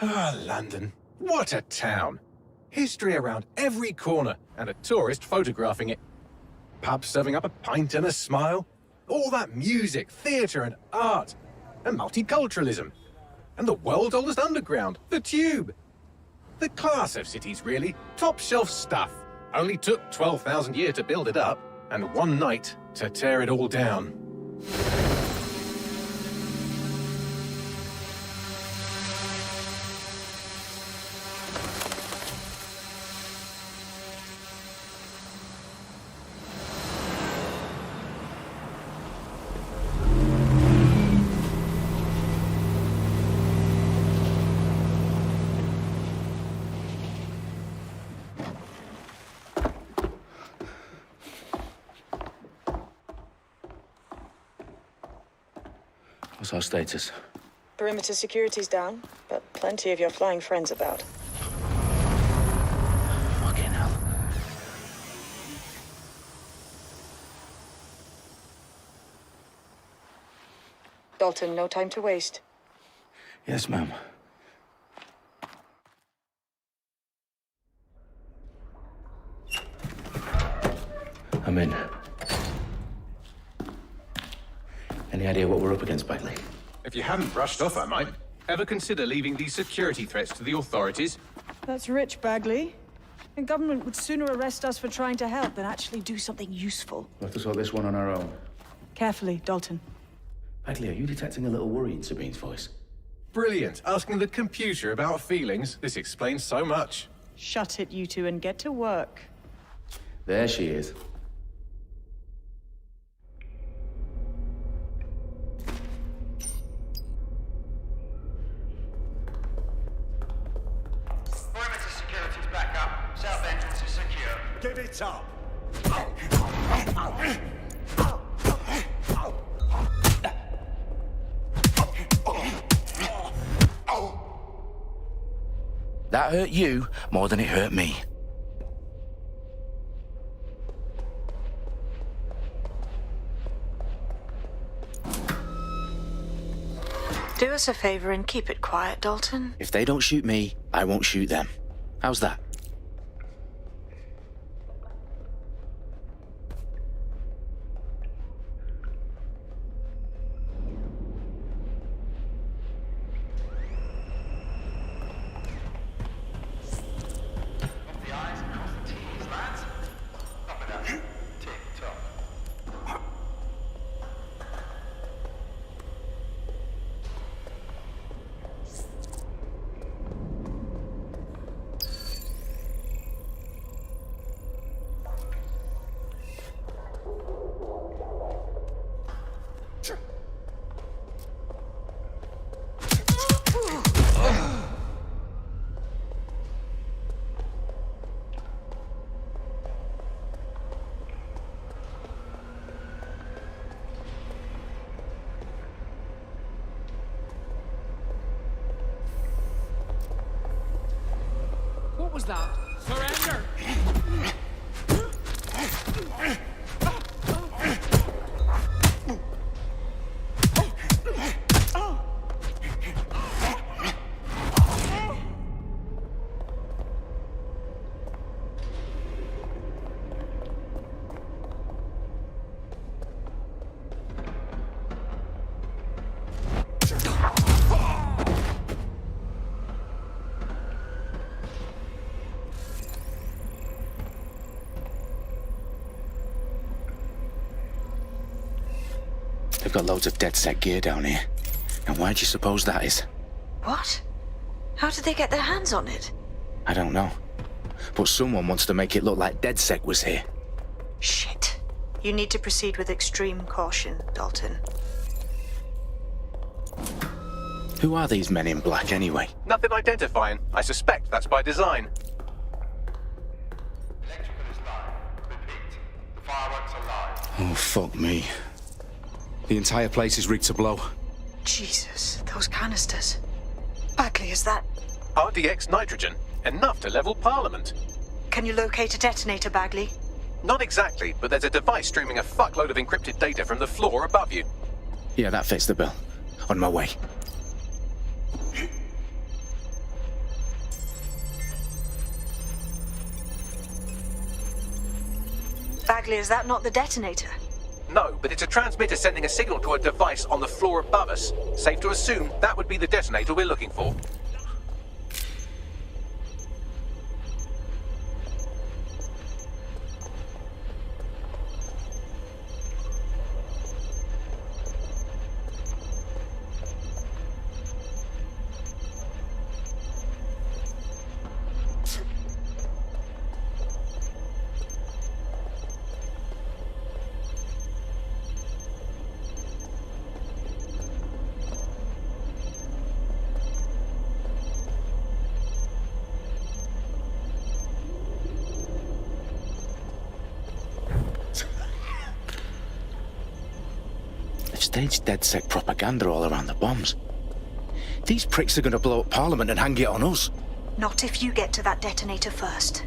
Ah, London. What a town. History around every corner, and a tourist photographing it. Pubs serving up a pint and a smile. All that music, theatre and art. And multiculturalism. And the world's oldest underground, the Tube. The class of cities, really. Top shelf stuff. Only took 12,000 years to build it up, and one night to tear it all down. What's our status? Perimeter security's down, but plenty of your flying friends about. Fucking hell. Dalton, no time to waste. Yes, ma'am. I'm in. Any idea what we're up against, Bagley? If you hadn't brushed off, I might. Ever consider leaving these security threats to the authorities? That's rich, Bagley. The government would sooner arrest us for trying to help than actually do something useful. We'll have to sort this one on our own. Carefully, Dalton. Bagley, are you detecting a little worry in Sabine's voice? Brilliant. Asking the computer about feelings. This explains so much. Shut it, you two, and get to work. There she is. Perimeter security's back up. South entrance is secure. Give it up! That hurt you more than it hurt me. Do us a favor and keep it quiet, Dalton. If they don't shoot me, I won't shoot them. How's that? Off the I's, cross the T's, lads. Up and up. Tick tock. What was that? Surrender! They've got loads of dead set gear down here. And why do you suppose that is? What? How did they get their hands on it? I don't know. But someone wants to make it look like DedSec was here. Shit. You need to proceed with extreme caution, Dalton. Who are these men in black anyway? Nothing identifying. I suspect that's by design. Electrical is live. Repeat. The fireworks are live. Oh, fuck me. The entire place is rigged to blow. Jesus, those canisters. Bagley, is that... RDX nitrogen. Enough to level Parliament. Can you locate a detonator, Bagley? Not exactly, but there's a device streaming a fuckload of encrypted data from the floor above you. Yeah, that fits the bill. On my way. Bagley, is that not the detonator? No, but it's a transmitter sending a signal to a device on the floor above us. Safe to assume that would be the detonator we're looking for. They've staged DedSec propaganda all around the bombs. These pricks are going to blow up Parliament and hang it on us. Not if you get to that detonator first.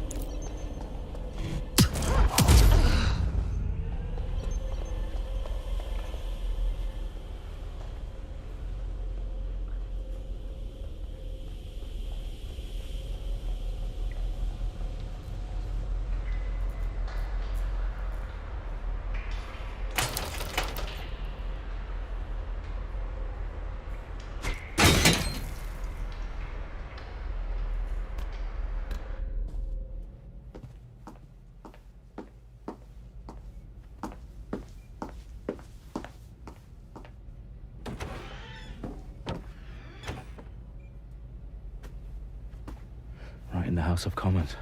Right in the House of Commons.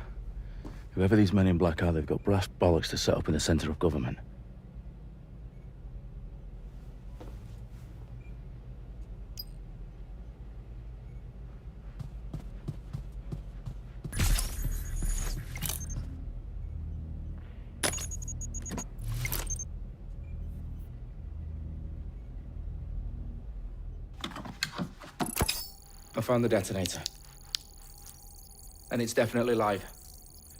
Whoever these men in black are, they've got brass bollocks to set up in the centre of government. I found the detonator. And it's definitely live.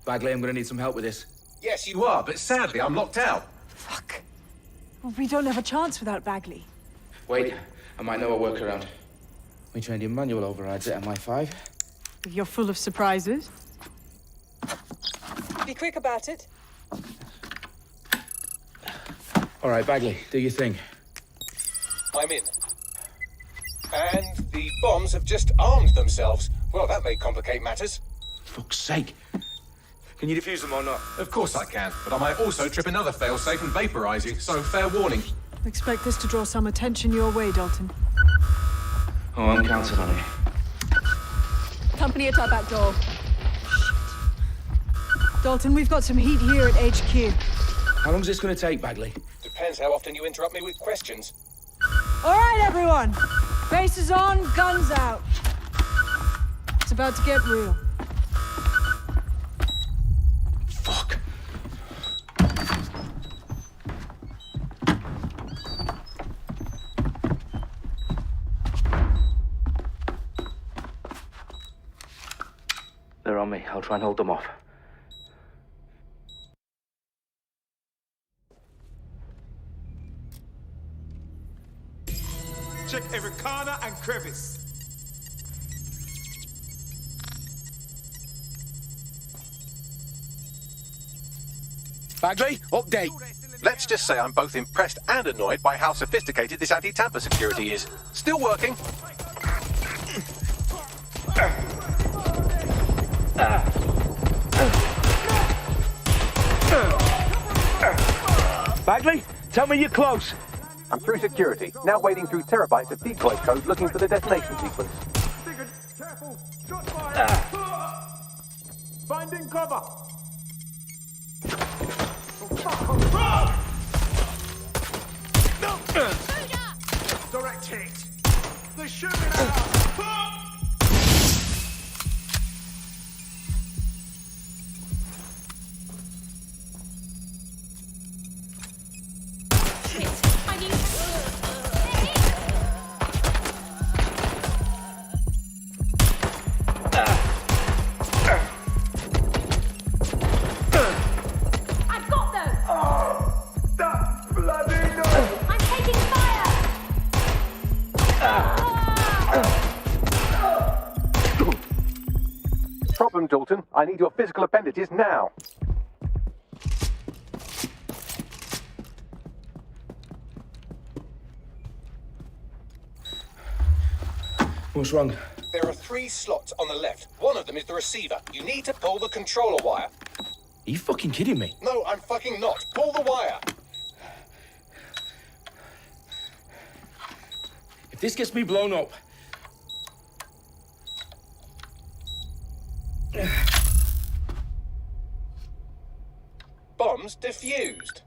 Bagley, I'm gonna need some help with this. Yes, you are, but sadly I'm locked out. Fuck. Well, we don't have a chance without Bagley. Wait, I might know a workaround. We trained in manual overrides at MI5. You're full of surprises. Be quick about it. All right, Bagley, do your thing. I'm in. And the bombs have just armed themselves. Well, that may complicate matters. Fuck's sake. Can you defuse them or not? Of course I can, but I might also trip another failsafe and vaporize you, so fair warning. Expect this to draw some attention your way, Dalton. Oh, I'm counting on it. Company at our back door. Dalton, we've got some heat here at HQ. How long's this gonna take, Bagley? Depends how often you interrupt me with questions. All right, everyone. Faces on, guns out. It's about to get real. Fuck. They're on me. I'll try and hold them off. Check every corner and crevice. Bagley, update. Let's just say I'm both impressed and annoyed by how sophisticated this anti-tamper security is. Still working. Bagley, tell me you're close. I'm through security, now wading through terabytes of decoy code looking for the detonation sequence. Sigurd, careful! Shot fire! Finding cover! Direct hit! They're shooting at us! Problem, Dalton. I need your physical appendages now. What's wrong? There are 3 slots on the left. One of them is the receiver. You need to pull the controller wire. Are you fucking kidding me? No, I'm fucking not. Pull the wire. If this gets me blown up... Bomb's defused.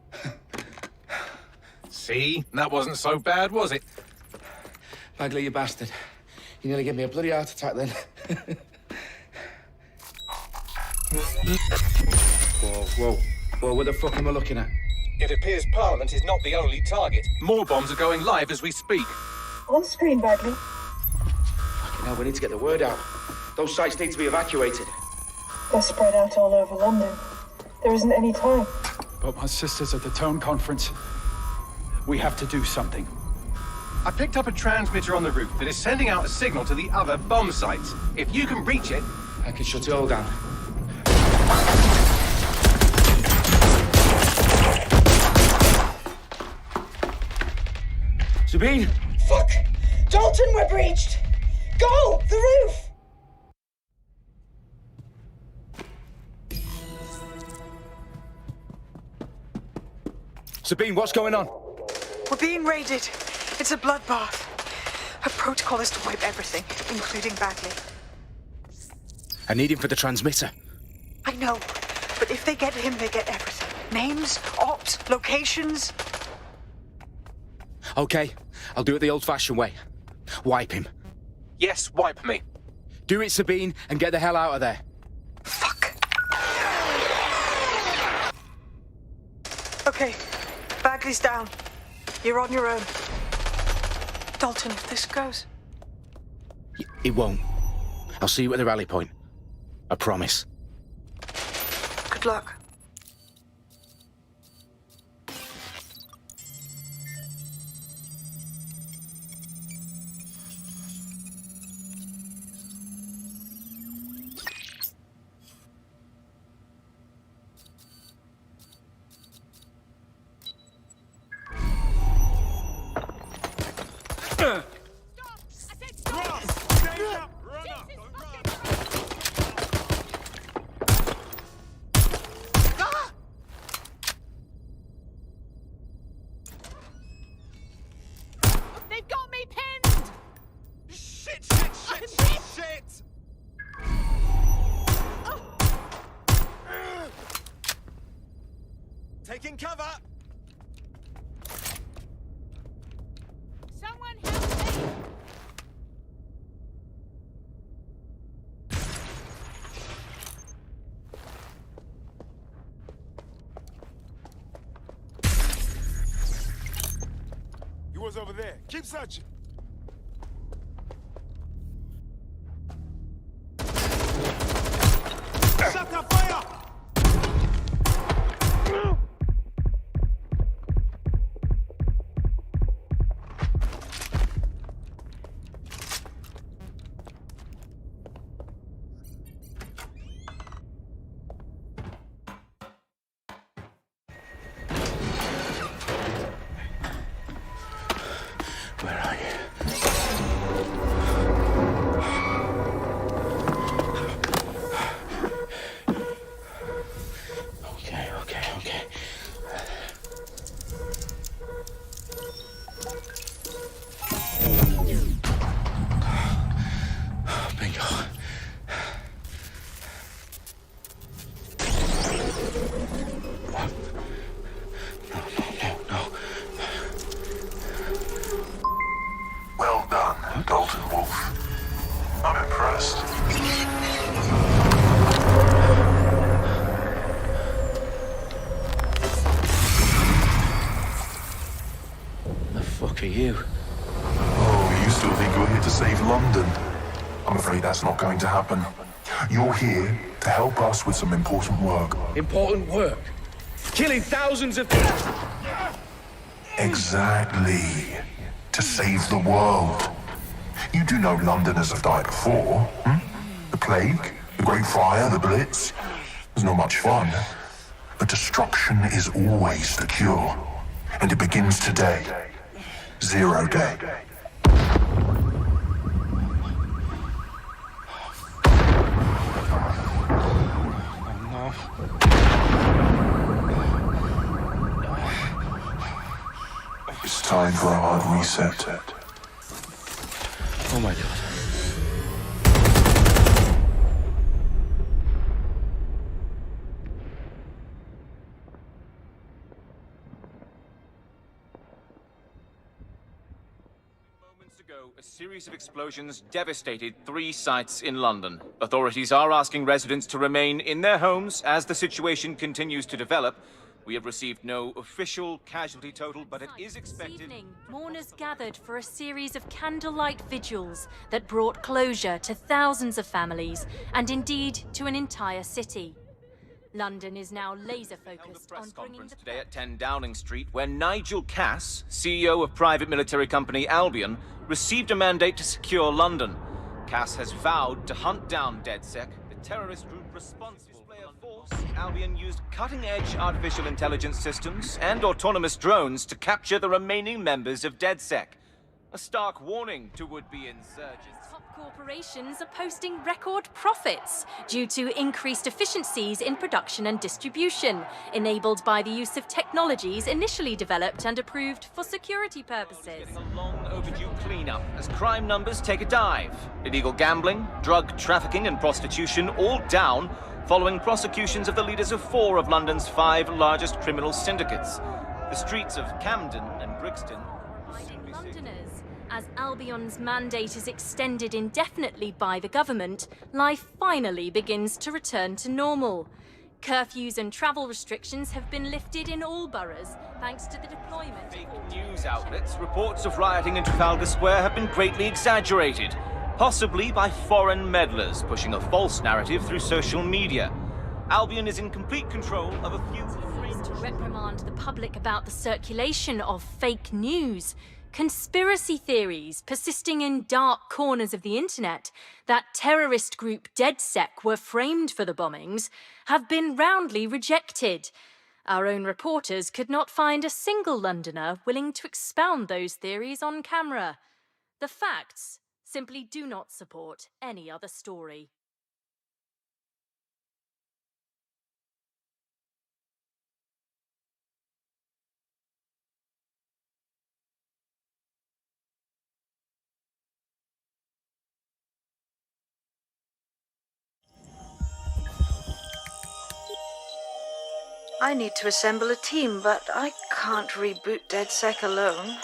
See? That wasn't so bad, was it? Bagley, you bastard. You nearly gave me a bloody heart attack then. Whoa, what the fuck am I looking at? It appears Parliament is not the only target. More bombs are going live as we speak. On screen, Bagley. Fucking hell, we need to get the word out. Those sites need to be evacuated. They're spread out all over London. There isn't any time. But my sister's at the town conference. We have to do something. I picked up a transmitter on the roof that is sending out a signal to the other bomb sites. If you can reach it... I can shut it all down. Sabine! Fuck! Dalton, we're breached! Go! The roof! Sabine, what's going on? We're being raided. It's a bloodbath. Our protocol is to wipe everything, including Bagley. I need him for the transmitter. I know, but if they get him, they get everything. Names, ops, locations. Okay, I'll do it the old-fashioned way. Wipe him. Yes, wipe me. Do it, Sabine, and get the hell out of there. Fuck. Okay, Bagley's down. You're on your own. Dalton, if this goes... It won't. I'll see you at the rally point. I promise. Good luck. Taking cover! Someone help me! You was over there. Keep searching. Shut the fire! Where are you? Okay. Bingo. No. Well done, Dalton Wolf. I'm impressed. The fuck are you? Oh, you still think you're here to save London? I'm afraid that's not going to happen. You're here to help us with some important work. Important work. Killing thousands of people. Exactly. To save the world. You do know Londoners have died before, hmm? The plague, the Great Fire, the Blitz. It's not much fun. But destruction is always the cure. And it begins today. 0 day. Time for a hard reset. Oh my god. Moments ago, a series of explosions devastated 3 sites in London. Authorities are asking residents to remain in their homes as the situation continues to develop. We have received no official casualty total, but it is expected... This evening, mourners gathered for a series of candlelight vigils that brought closure to thousands of families, and indeed to an entire city. London is now laser-focused on bringing the... today at 10 Downing Street, where Nigel Cass, CEO of private military company Albion, received a mandate to secure London. Cass has vowed to hunt down DedSec, the terrorist group responsible for force. Albion used cutting-edge artificial intelligence systems and autonomous drones to capture the remaining members of DedSec. A stark warning to would-be insurgents. Top corporations are posting record profits due to increased efficiencies in production and distribution, enabled by the use of technologies initially developed and approved for security purposes. A long overdue cleanup as crime numbers take a dive. Illegal gambling, drug trafficking and prostitution all down following prosecutions of the leaders of 4 of London's 5 largest criminal syndicates. The streets of Camden and Brixton Londoners. As Albion's mandate is extended indefinitely by the government, life finally begins to return to normal. Curfews and travel restrictions have been lifted in all boroughs, thanks to the deployment Fake news outlets. Reports of rioting in Trafalgar Square have been greatly exaggerated, possibly by foreign meddlers pushing a false narrative through social media. Albion is in complete control of a few... to reprimand the public about the circulation of fake news. Conspiracy theories persisting in dark corners of the internet that terrorist group DedSec were framed for the bombings have been roundly rejected. Our own reporters could not find a single Londoner willing to expound those theories on camera. The facts simply do not support any other story. I need to assemble a team, but I can't reboot DedSec alone.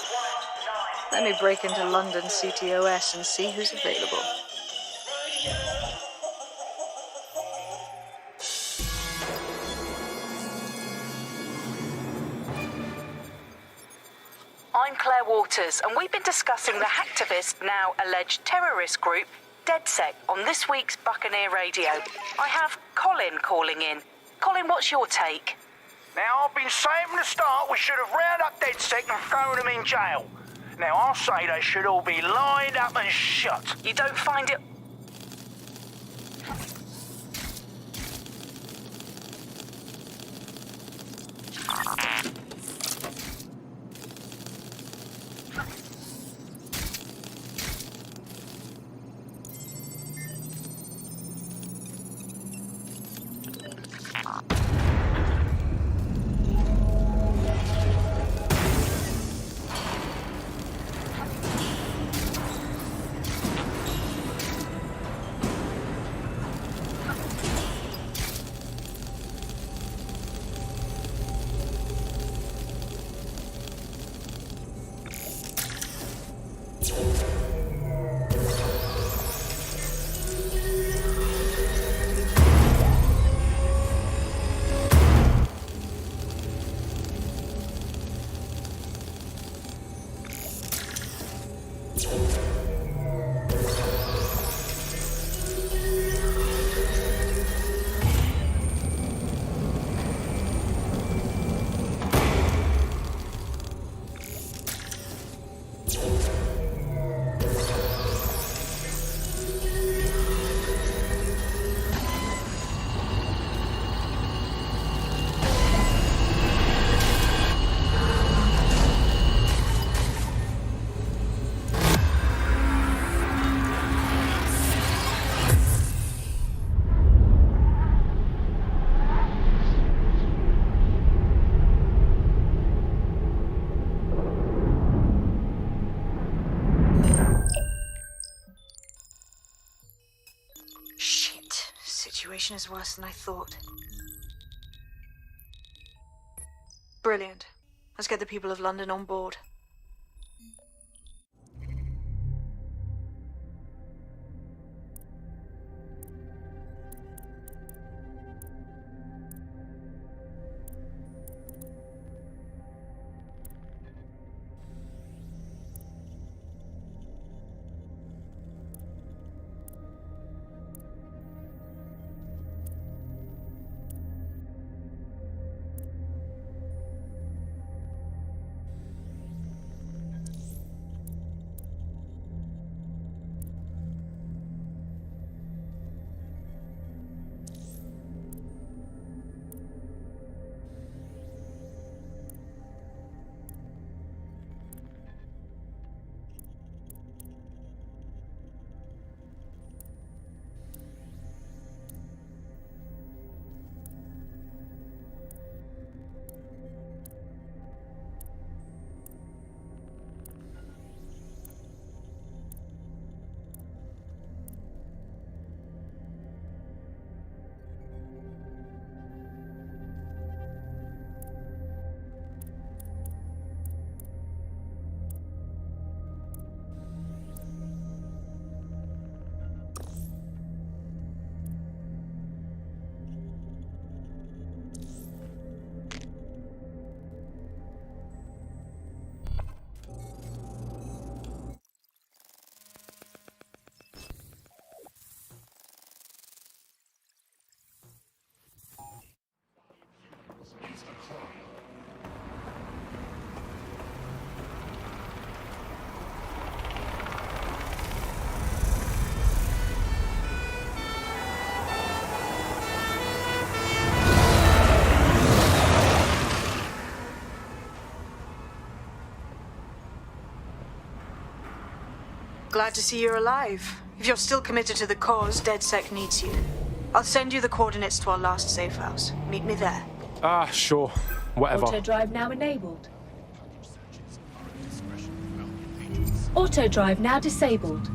Let me break into London CTOS and see who's available. I'm Claire Waters, and we've been discussing the hacktivist, now alleged terrorist group, DedSec, on this week's Buccaneer Radio. I have Colin calling in. Colin, what's your take? Now, I've been saying from the start we should have rounded up DedSec and thrown them in jail. Now, I'll say they should all be lined up and shot. You don't find it... situation is worse than I thought. Brilliant. Let's get the people of London on board. Glad to see you're alive. If you're still committed to the cause, DedSec needs you. I'll send you the coordinates to our last safe house. Meet me there. Ah, sure. Whatever. Auto drive now enabled. Auto drive now disabled.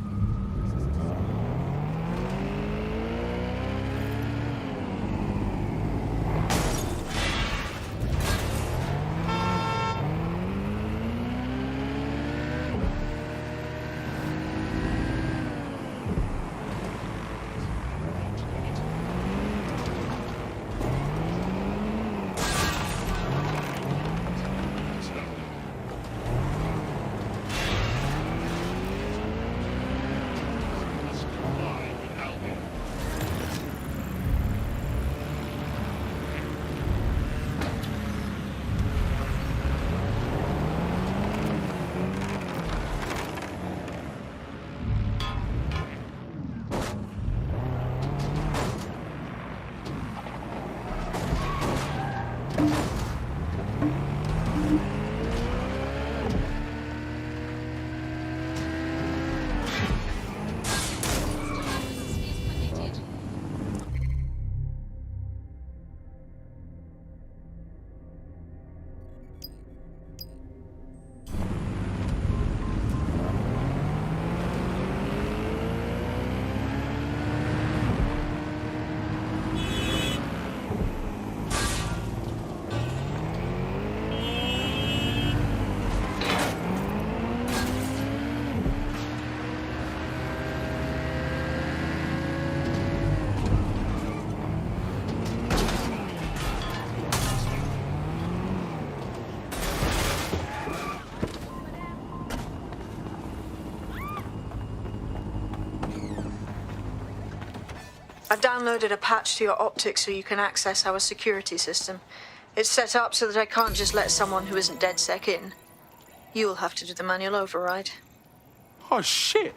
I've downloaded a patch to your optics so you can access our security system. It's set up so that I can't just let someone who isn't DedSec in. You'll have to do the manual override. Oh, shit.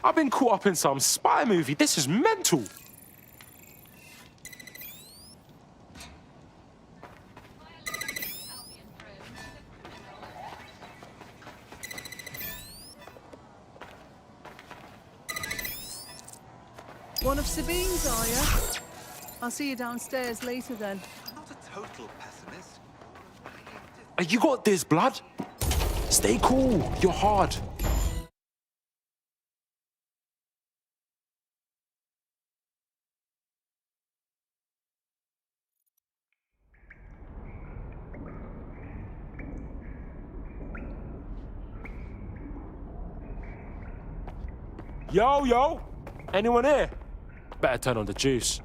I've been caught up in some spy movie. This is mental. One of Sabine's, are you? I'll see you downstairs later then. I'm not a total pessimist. You got this, blood. Stay cool. You're hard. Yo! Anyone here? Better turn on the juice.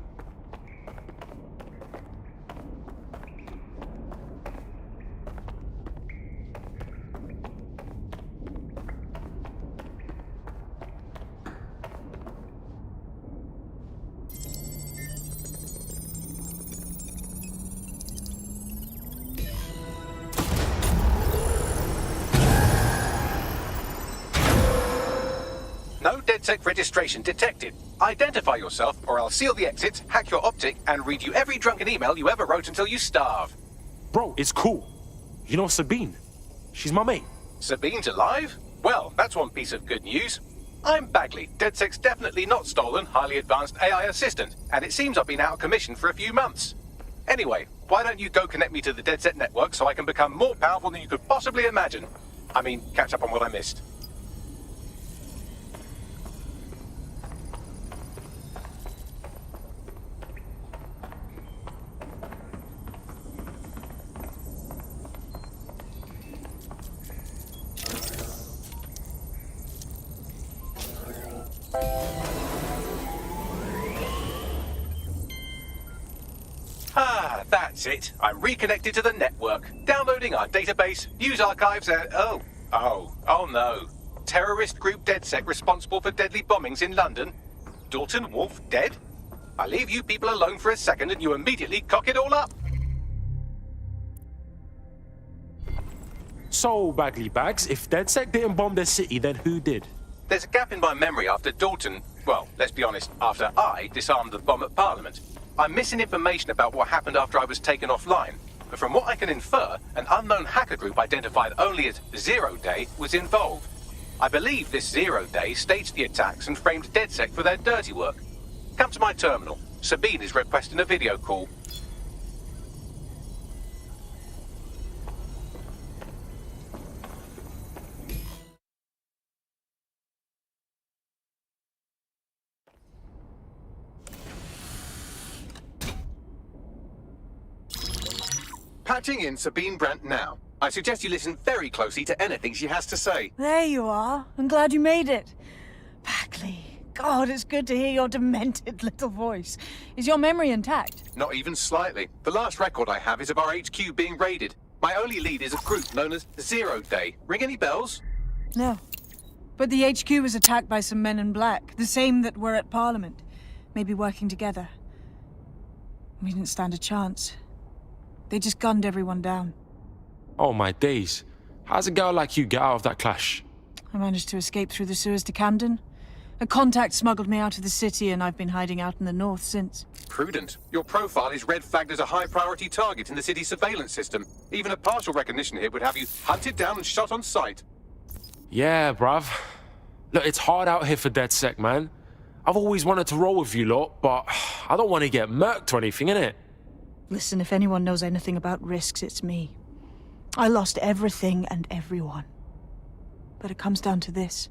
No DedSec registration detected. Identify yourself, or I'll seal the exits, hack your optic, and read you every drunken email you ever wrote until you starve. Bro, it's cool. You know Sabine? She's my mate. Sabine's alive? Well, that's one piece of good news. I'm Bagley, DedSec's definitely not stolen, highly advanced AI assistant, and it seems I've been out of commission for a few months. Anyway, why don't you go connect me to the DedSec network so I can become more powerful than you could possibly imagine? I mean, catch up on what I missed. Ah, that's it. I'm reconnected to the network. Downloading our database, news archives, and... Oh no. Terrorist group DedSec responsible for deadly bombings in London? Dalton Wolf dead? I leave you people alone for a second and you immediately cock it all up. So, Bagley Bags, if DedSec didn't bomb the city, then who did? There's a gap in my memory after Dalton... Well, let's be honest, after I disarmed the bomb at Parliament. I'm missing information about what happened after I was taken offline, but from what I can infer, an unknown hacker group identified only as Zero Day was involved. I believe this Zero Day staged the attacks and framed DedSec for their dirty work. Come to my terminal. Sabine is requesting a video call. Patching in Sabine Brandt now. I suggest you listen very closely to anything she has to say. There you are. I'm glad you made it. Bagley, God, it's good to hear your demented little voice. Is your memory intact? Not even slightly. The last record I have is of our HQ being raided. My only lead is a group known as Zero Day. Ring any bells? No. But the HQ was attacked by some men in black, the same that were at Parliament. Maybe working together. We didn't stand a chance. They just gunned everyone down. Oh my days. How's a girl like you get out of that clash? I managed to escape through the sewers to Camden. A contact smuggled me out of the city and I've been hiding out in the north since. Prudent. Your profile is red flagged as a high-priority target in the city's surveillance system. Even a partial recognition here would have you hunted down and shot on sight. Yeah, bruv. Look, it's hard out here for DedSec, man. I've always wanted to roll with you lot, but I don't want to get murked or anything, innit? Listen, if anyone knows anything about risks, it's me. I lost everything and everyone. But it comes down to this.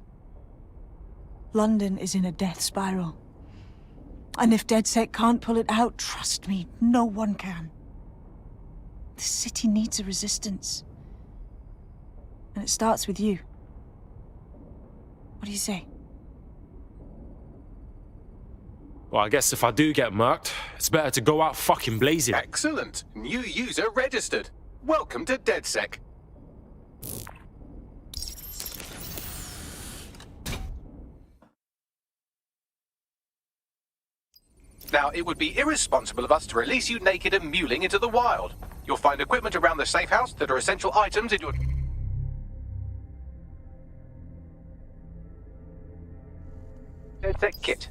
London is in a death spiral. And if DedSec can't pull it out, trust me, no one can. The city needs a resistance. And it starts with you. What do you say? Well, I guess if I do get murked, it's better to go out fucking blazing. Excellent. New user registered. Welcome to DedSec. Now, it would be irresponsible of us to release you naked and mewling into the wild. You'll find equipment around the safe house that are essential items in your... DedSec kit.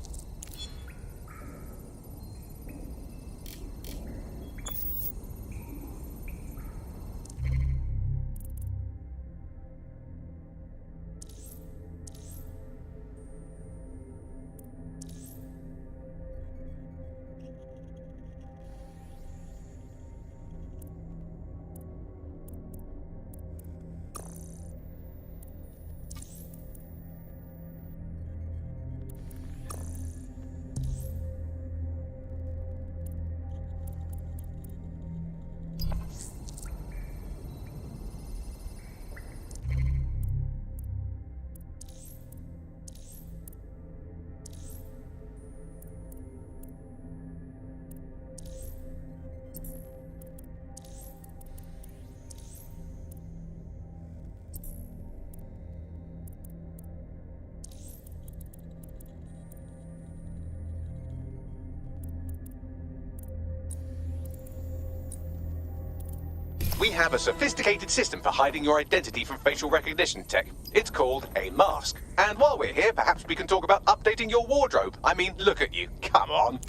We have a sophisticated system for hiding your identity from facial recognition tech. It's called a mask. And while we're here, perhaps we can talk about updating your wardrobe. I mean, look at you. Come on.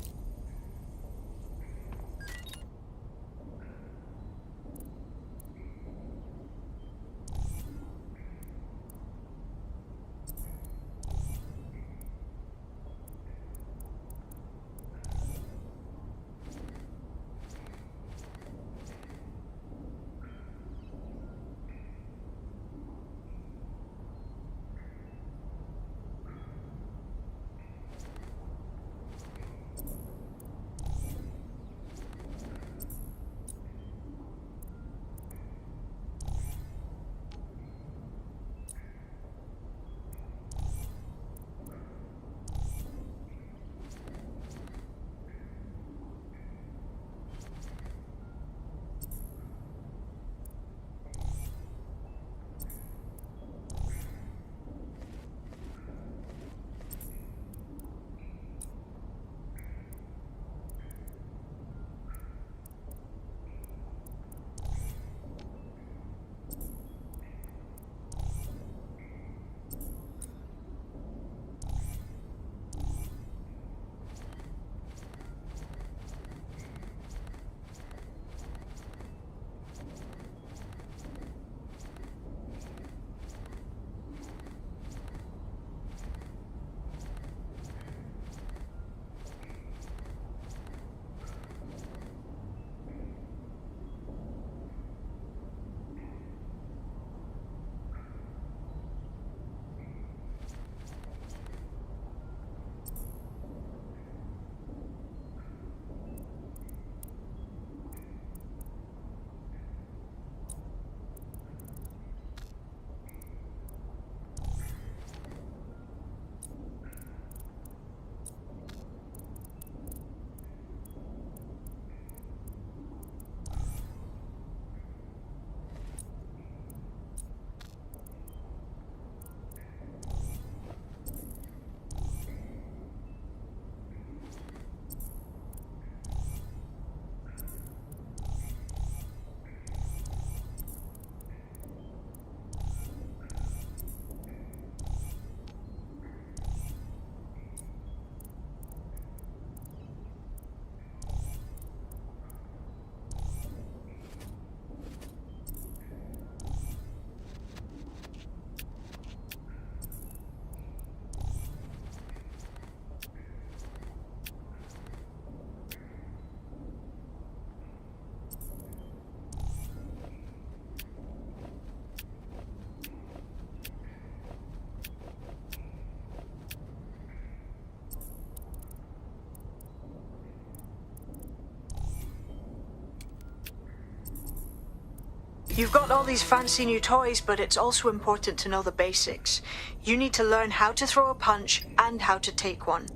You've got all these fancy new toys, but it's also important to know the basics. You need to learn how to throw a punch and how to take one.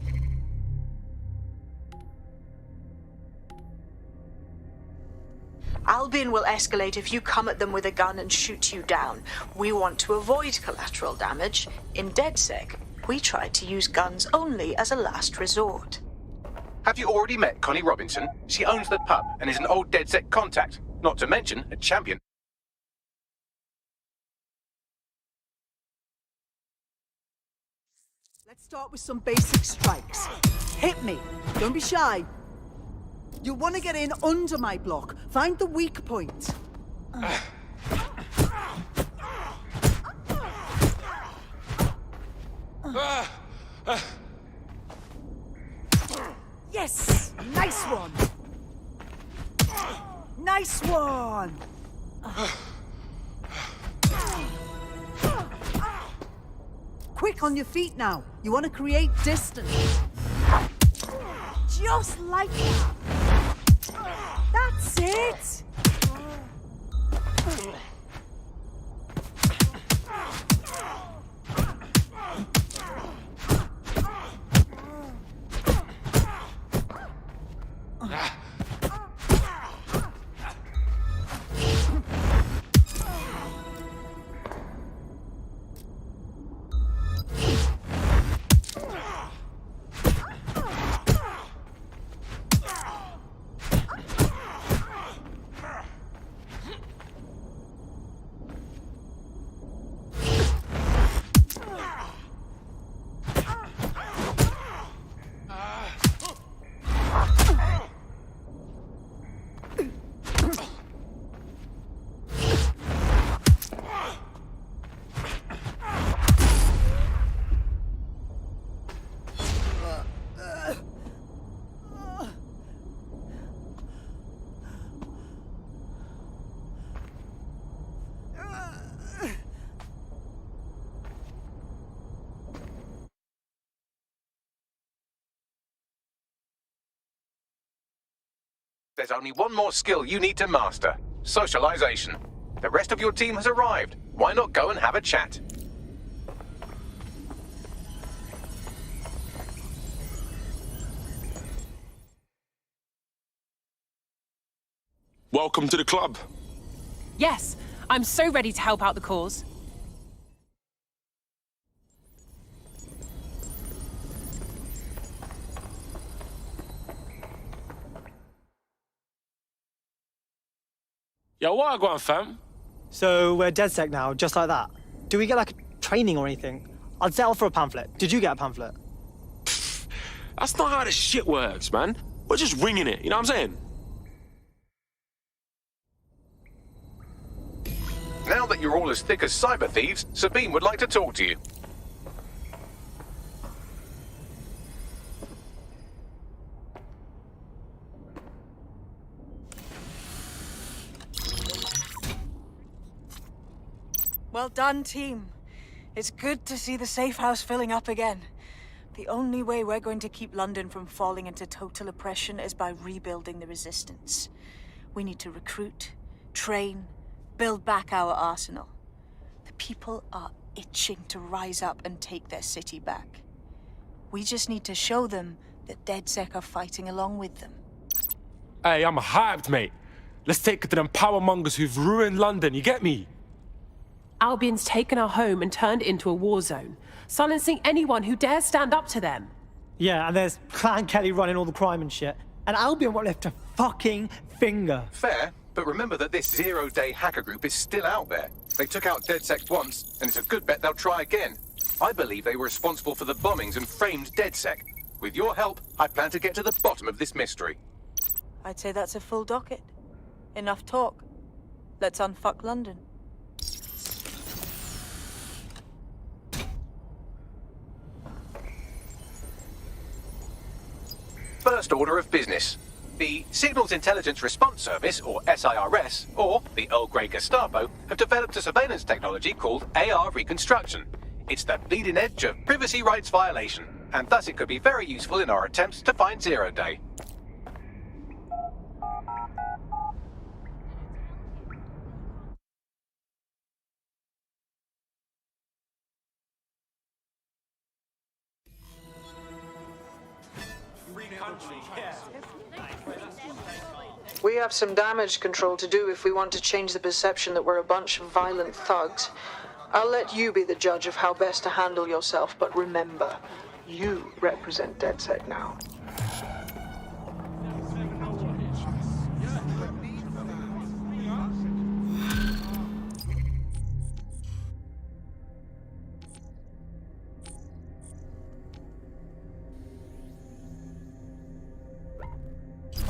Albion will escalate if you come at them with a gun and shoot you down. We want to avoid collateral damage. In DedSec, we try to use guns only as a last resort. Have you already met Connie Robinson? She owns the pub and is an old DedSec contact, not to mention a champion. Let's start with some basic strikes. Hit me. Don't be shy. You want to get in under my block. Find the weak point. Yes! Nice one! Nice one! Quick on your feet now. You want to create distance. Just like that. That's it! There's only one more skill you need to master. Socialization. The rest of your team has arrived. Why not go and have a chat? Welcome to the club. Yes, I'm so ready to help out the cause. Yo, what I going, fam? So we're DedSec now, just like that. Do we get like training or anything? I'd settle for a pamphlet. Did you get a pamphlet? That's not how this shit works, man. We're just winging it, you know what I'm saying? Now that you're all as thick as cyber thieves, Sabine would like to talk to you. Well done, team. It's good to see the safe house filling up again. The only way we're going to keep London from falling into total oppression is by rebuilding the resistance. We need to recruit, train, build back our arsenal. The people are itching to rise up and take their city back. We just need to show them that DedSec are fighting along with them. Hey, I'm hyped, mate. Let's take it to them power mongers who've ruined London, you get me? Albion's taken our home and turned it into a war zone, silencing anyone who dares stand up to them. Yeah, and there's Clan Kelly running all the crime and shit. And Albion won't lift a fucking finger. Fair, but remember that this zero-day hacker group is still out there. They took out DedSec once, and it's a good bet they'll try again. I believe they were responsible for the bombings and framed DedSec. With your help, I plan to get to the bottom of this mystery. I'd say that's a full docket. Enough talk. Let's unfuck London. First order of business. The Signals Intelligence Response Service, or SIRS, or the Earl Grey Gestapo, have developed a surveillance technology called AR reconstruction. It's the bleeding edge of privacy rights violation, and thus it could be very useful in our attempts to find Zero Day. We have some damage control to do if we want to change the perception that we're a bunch of violent thugs. I'll let you be the judge of how best to handle yourself, but remember, you represent DedSec now.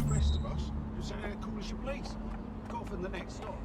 Rest of us, just say how cool as you please. Go for the next stop.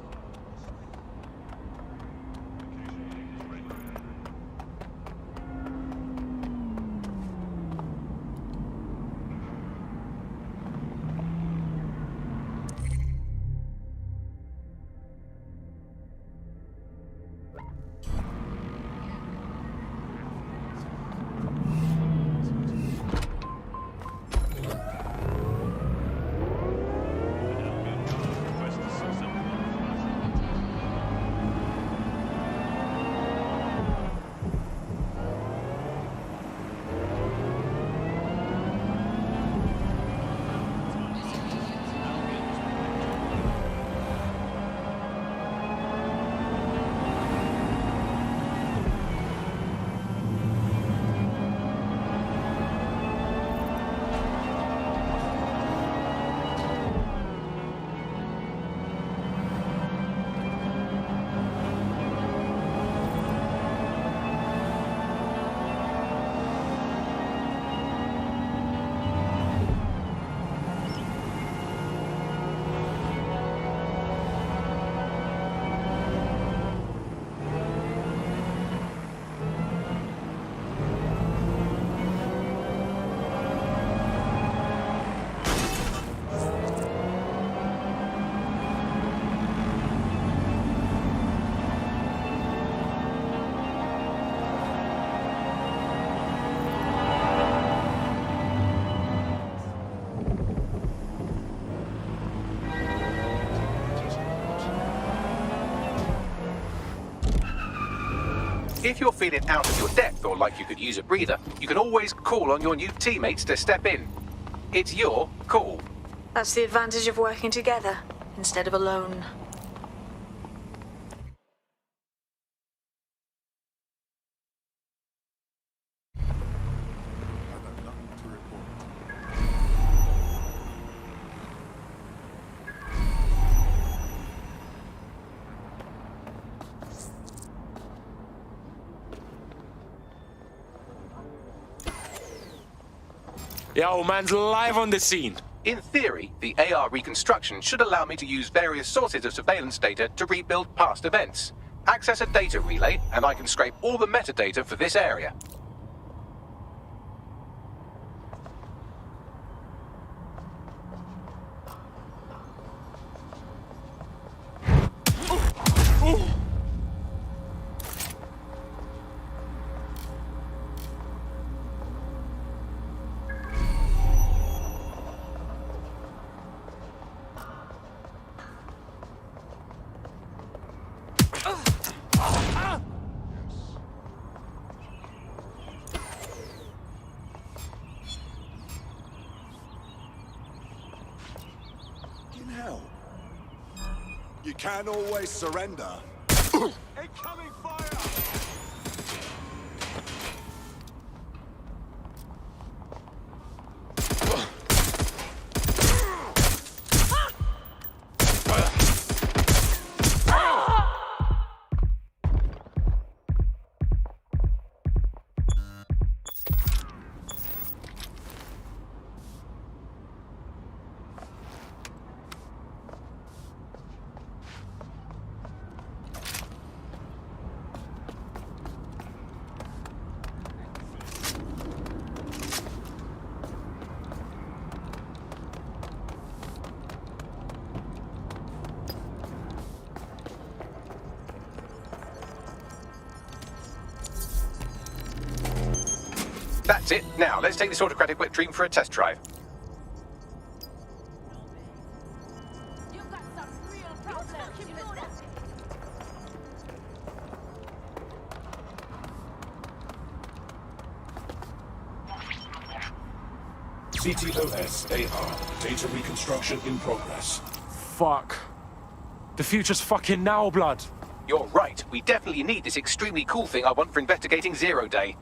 If you're feeling out of your depth or like you could use a breather, you can always call on your new teammates to step in. It's your call. That's the advantage of working together instead of alone. Yo, man's live on the scene. In theory, the AR reconstruction should allow me to use various sources of surveillance data to rebuild past events. Access a data relay, and I can scrape all the metadata for this area. Hell. You can't always surrender. Incoming fire! That's it. Now, let's take this autocratic wet dream for a test drive. CTOS AR. Data reconstruction in progress. Fuck. The future's fucking now, blood. You're right. We definitely need this extremely cool thing I want for investigating Zero Day.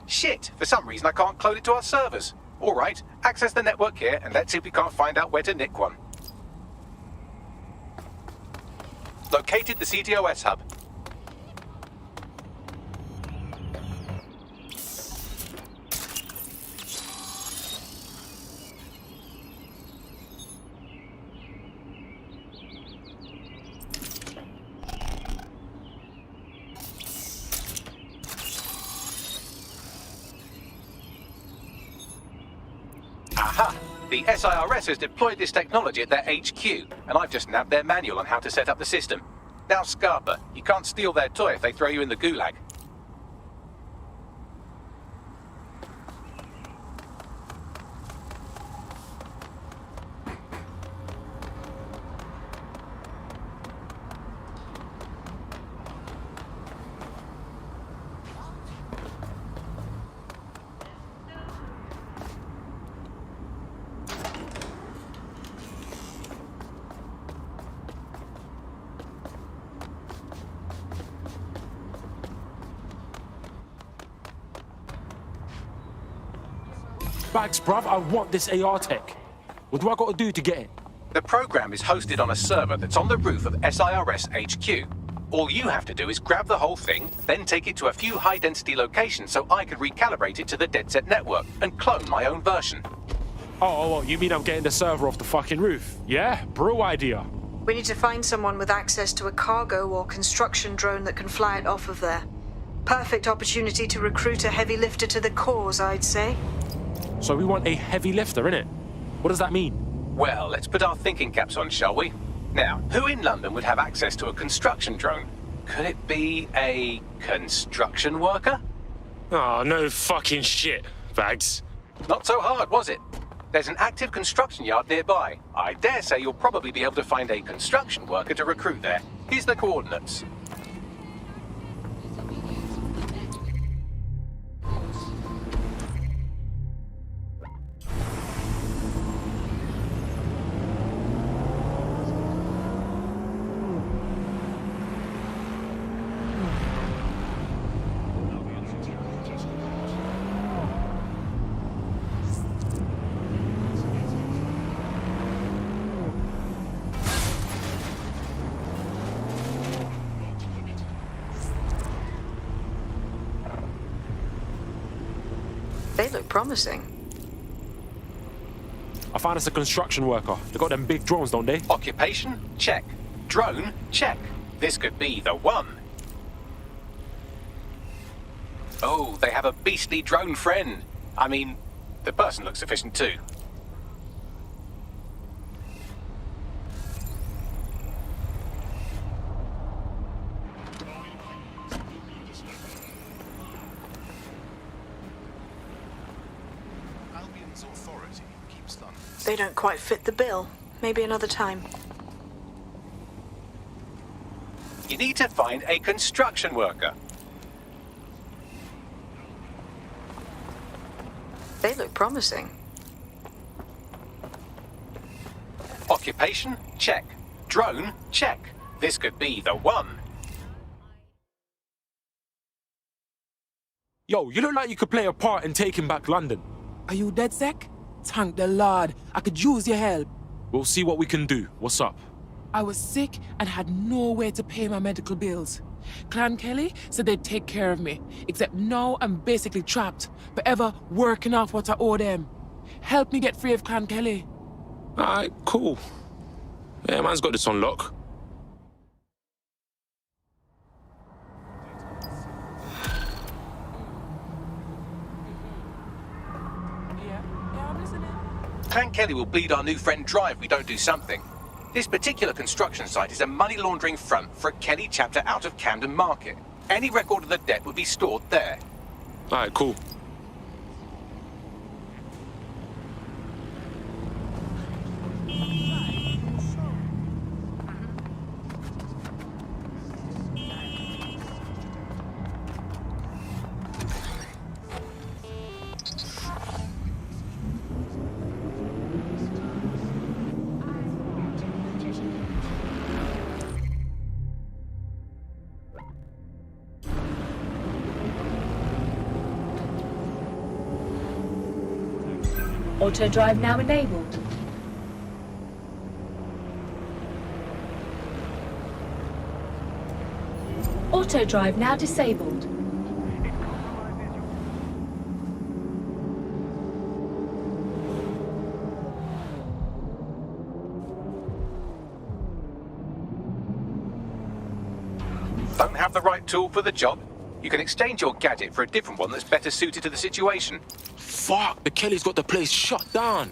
Shit, for some reason I can't clone it to our servers. All right, access the network here and let's see if we can't find out where to nick one. Located the CTOS hub. Aha! The SIRS has deployed this technology at their HQ, and I've just nabbed their manual on how to set up the system. Now, Scarpa, you can't steal their toy if they throw you in the gulag. Bags, bruv, I want this AR tech. What do I gotta do to get it? The program is hosted on a server that's on the roof of SIRS HQ. All you have to do is grab the whole thing, then take it to a few high-density locations so I can recalibrate it to the DedSec network and clone my own version. Oh, you mean I'm getting the server off the fucking roof? Yeah? Bro idea. We need to find someone with access to a cargo or construction drone that can fly it off of there. Perfect opportunity to recruit a heavy lifter to the cause, I'd say. So we want a heavy lifter, innit? What does that mean? Well, let's put our thinking caps on, shall we? Now, who in London would have access to a construction drone? Could it be a construction worker? Oh, no fucking shit, Bags. Not so hard, was it? There's an active construction yard nearby. I dare say you'll probably be able to find a construction worker to recruit there. Here's the coordinates. They look promising. I found us a construction worker. They got them big drones, don't they? Occupation? Check. Drone? Check. This could be the one. Oh, they have a beastly drone friend. I mean, the person looks efficient too. Albion's authority keeps London. They don't quite fit the bill. Maybe another time. You need to find a construction worker. They look promising. Occupation? Check. Drone? Check. This could be the one. Yo, you look like you could play a part in taking back London. Are you dead sec? Thank the Lord. I could use your help. We'll see what we can do. What's up? I was sick and had no way to pay my medical bills. Clan Kelly said they'd take care of me, except now I'm basically trapped, forever working off what I owe them. Help me get free of Clan Kelly. Alright, cool. Yeah, man's got this on lock. Clan Kelly will bleed our new friend dry if we don't do something. This particular construction site is a money laundering front for a Kelly chapter out of Camden Market. Any record of the debt would be stored there. Alright, cool. Auto drive now enabled. Auto drive now disabled. Don't have the right tool for the job? You can exchange your gadget for a different one that's better suited to the situation. Fuck, the Kelly's got the place shut down.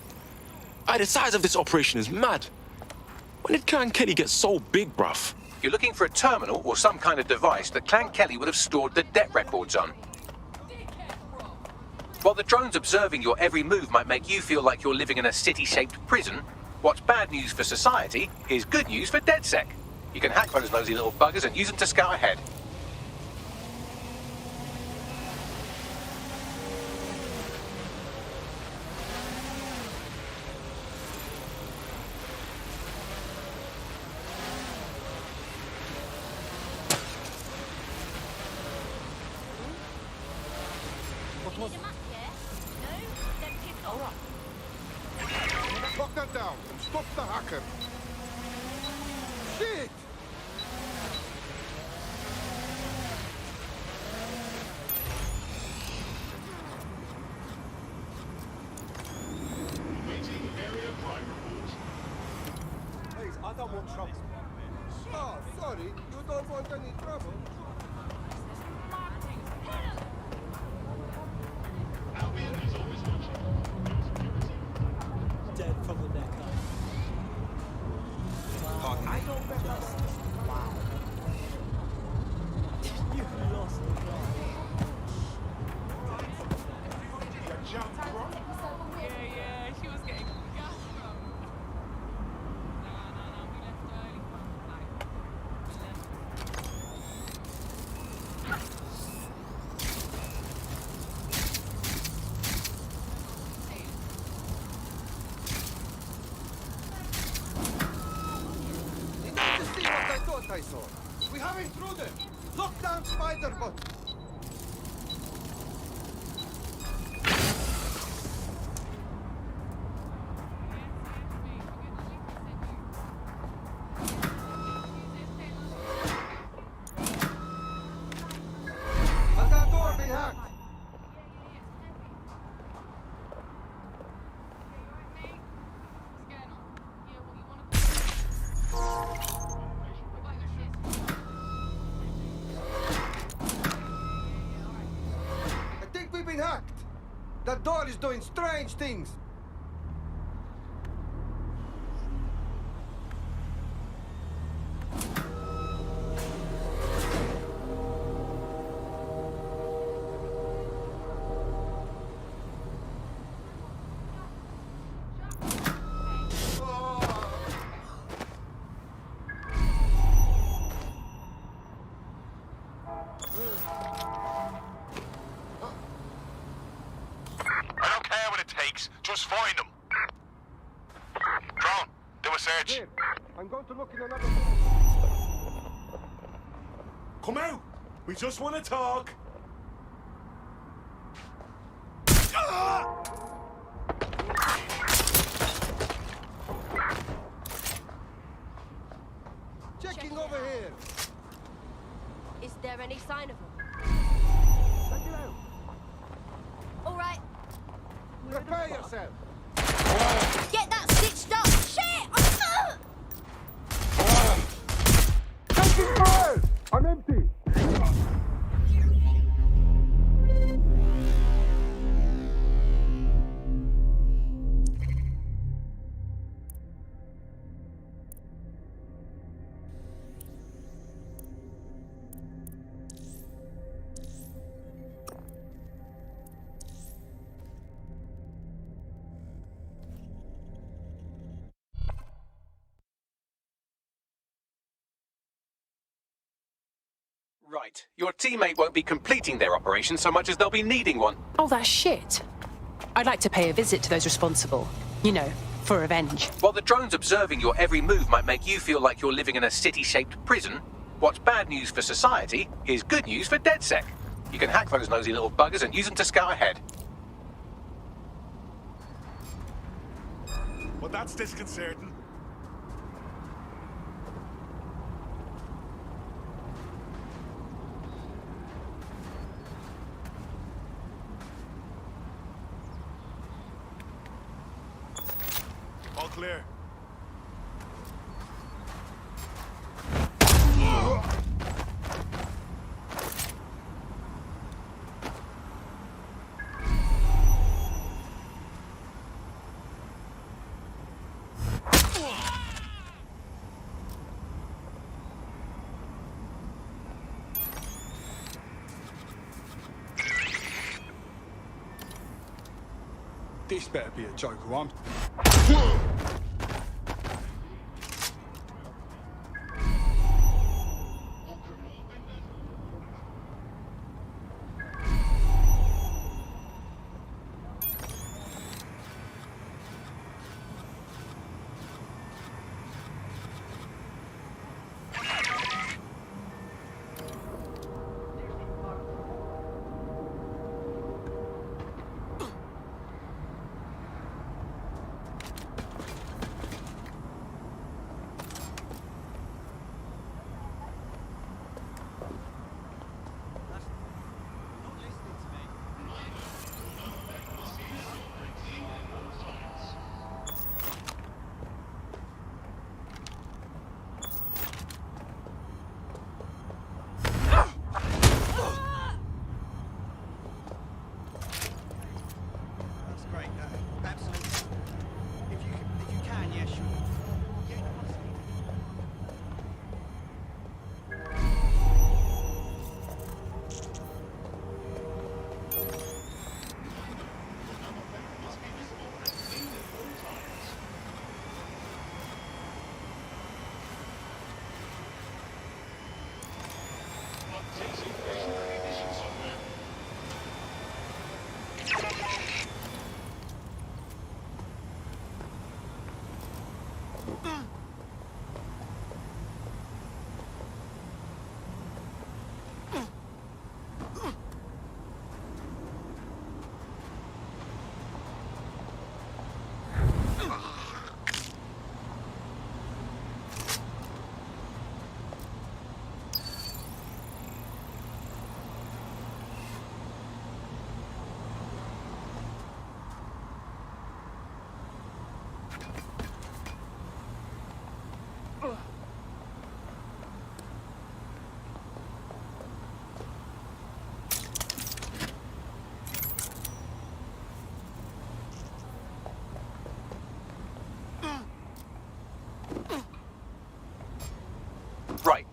Aye, the size of this operation is mad. When did Clan Kelly get so big, bruv? You're looking for a terminal or some kind of device that Clan Kelly would have stored the debt records on. While the drones observing your every move might make you feel like you're living in a city-shaped prison, what's bad news for society is good news for DedSec. You can hack those nosy little buggers and use them to scout ahead. Lock that down and stop the hacker. Shit! Please, I don't want trouble. Oh, sorry, you don't want any trouble. Dead from the neck up. Wow. I don't bet that's... Wow. You lost the guy. Yeah, she was getting gas from. We left early See what I thought I saw. We have intruders. Lock down Spider-Bot. Has that door been hacked? That door is doing strange things. Just find them. Drone, do a search. Here, I'm going to look in another. Come out. We just want to talk. Checking over here. Is there any sign of them? Check it out. All right. Prepare yourself. Get that stitched up. Shit! Taking fire! I'm empty. Right. Your teammate won't be completing their operation so much as they'll be needing one. Oh, that's shit. I'd like to pay a visit to those responsible. You know, for revenge. While the drones observing your every move might make you feel like you're living in a city-shaped prison, what's bad news for society is good news for DedSec. You can hack those nosy little buggers and use them to scout ahead. Well, that's disconcerting. All clear. This better be a joke, or I'm...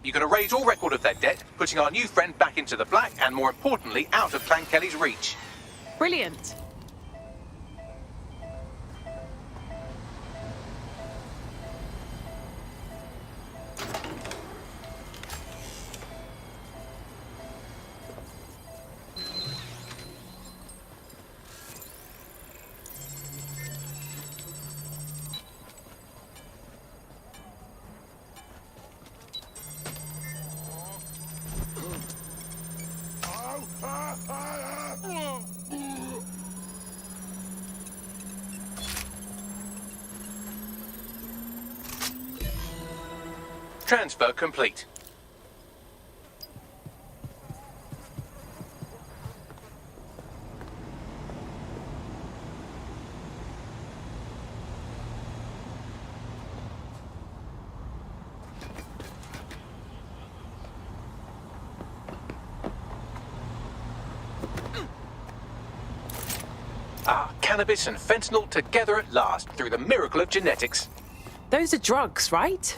you can erase all record of their debt, putting our new friend back into the black and, more importantly, out of Clan Kelly's reach. Brilliant. Transfer complete. Cannabis and fentanyl together at last through the miracle of genetics. Those are drugs, right?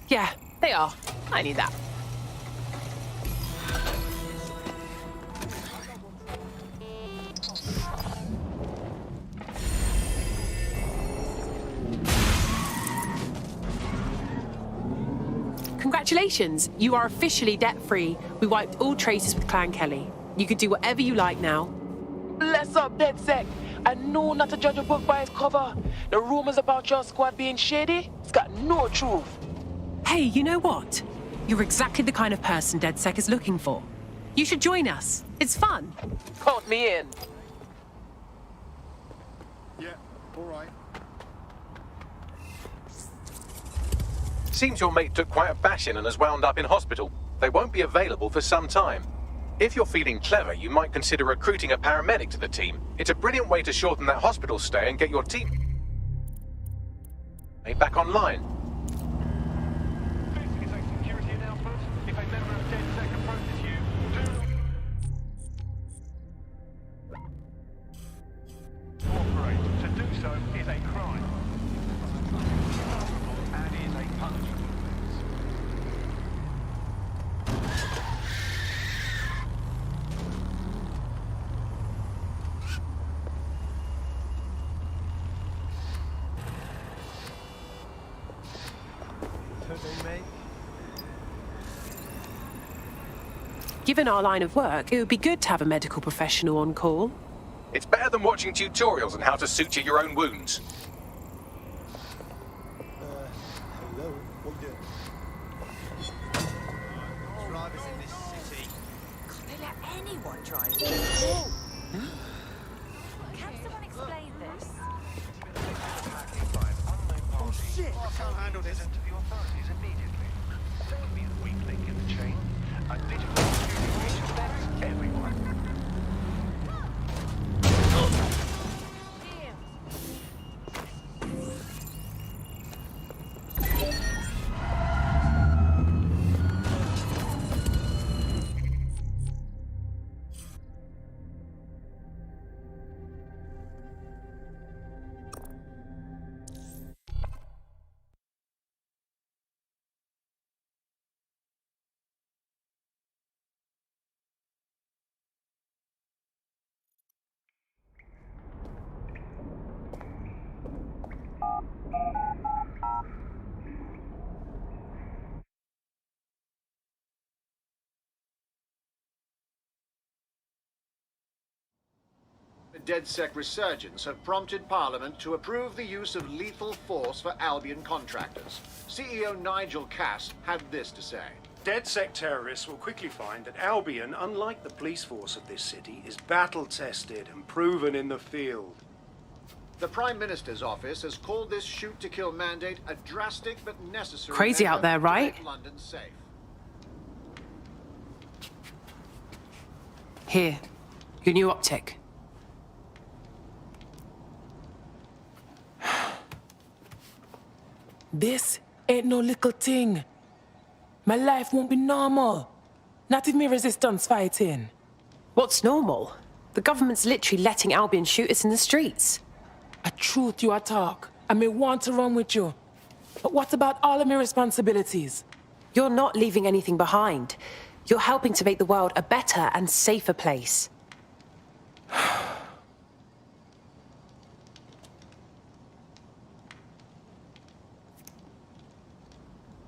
Yeah, they are. I knew that. Congratulations, you are officially debt-free. We wiped all traces with Clan Kelly. You can do whatever you like now. Bless up, DedSec. I know not to judge a book by its cover. The rumors about your squad being shady, it's got no truth. Hey, you know what? You're exactly the kind of person DedSec is looking for. You should join us. It's fun. Count me in. Yeah, all right. Seems your mate took quite a bashing and has wound up in hospital. They won't be available for some time. If you're feeling clever, you might consider recruiting a paramedic to the team. It's a brilliant way to shorten that hospital stay and get your team back online. Is a security announcement. If a member of DedSec approaches you, do cooperate. To do so is a crime. And is a punishment. Given our line of work, it would be good to have a medical professional on call. It's better than watching tutorials on how to suture your own wounds. Hello, what are you doing? Drivers in this city. Can't they let anyone drive? Can someone explain this? Oh shit, I can't handle this. To the authorities immediately. Don't be the weak link in the chain. A digital security breach affects everyone. The DedSec resurgence have prompted Parliament to approve the use of lethal force for Albion contractors. CEO Nigel Cass had this to say. DedSec terrorists will quickly find that Albion, unlike the police force of this city, is battle-tested and proven in the field. The Prime Minister's office has called this shoot-to-kill mandate a drastic but necessary Crazy measure out there, to right? make London safe. Here, your new optic. This ain't no little thing. My life won't be normal. Not if me resistance fighting. What's normal? The government's literally letting Albion shoot us in the streets. A truth you a talk. I may want to run with you. But what about all of my responsibilities? You're not leaving anything behind. You're helping to make the world a better and safer place.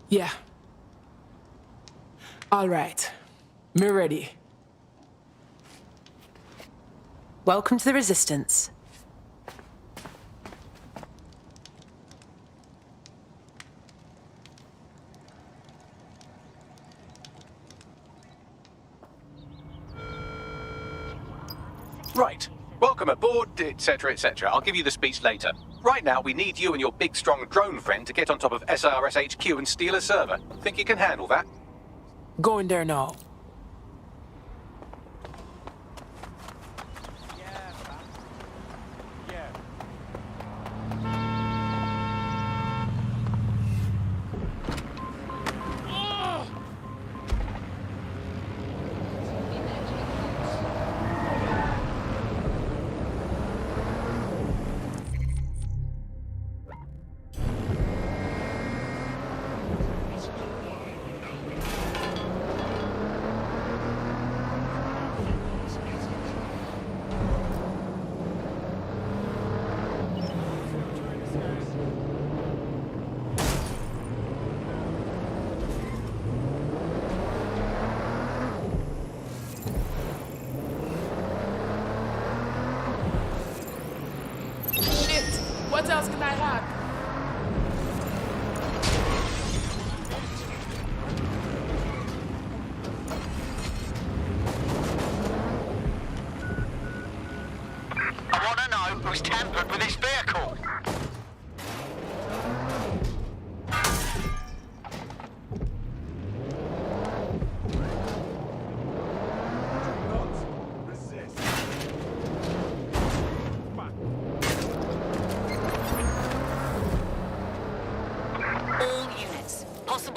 Yeah. All right. Me ready. Welcome to the Resistance. Right. Welcome aboard, etc., etc. I'll give you the speech later. Right now, we need you and your big, strong drone friend to get on top of SRS HQ and steal a server. Think you can handle that? Go in there now. What else can I have? I want to know who's tampered with this vehicle.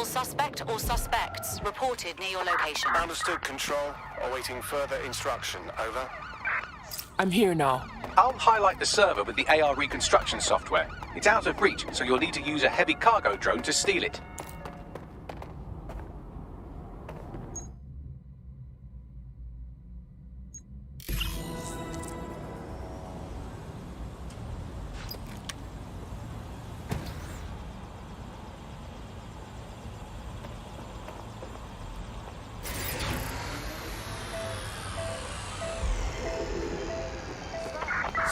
Suspect or suspects reported near your location. Understood, Control. Awaiting further instruction. Over. I'm here now. I'll highlight the server with the AR reconstruction software. It's out of reach, so you'll need to use a heavy cargo drone to steal it.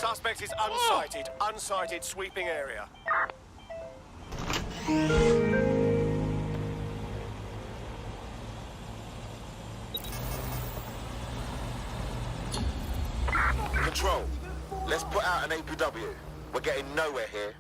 Suspect is unsighted. Unsighted sweeping area. Control, let's put out an APW. We're getting nowhere here.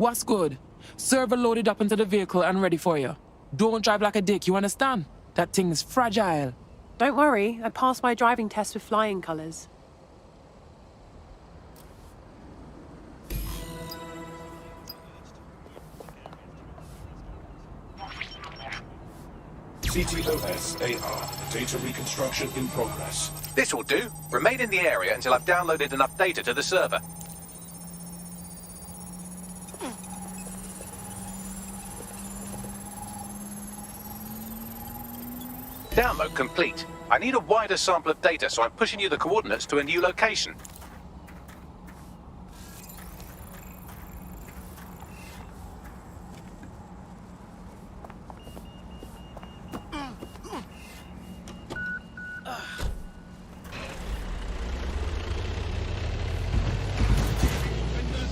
What's good? Server loaded up into the vehicle and ready for you. Don't drive like a dick, you understand? That thing is fragile. Don't worry, I passed my driving test with flying colours. CTOS AR. Data reconstruction in progress. This will do. Remain in the area until I've downloaded enough data to the server. Download complete. I need a wider sample of data, so I'm pushing you the coordinates to a new location.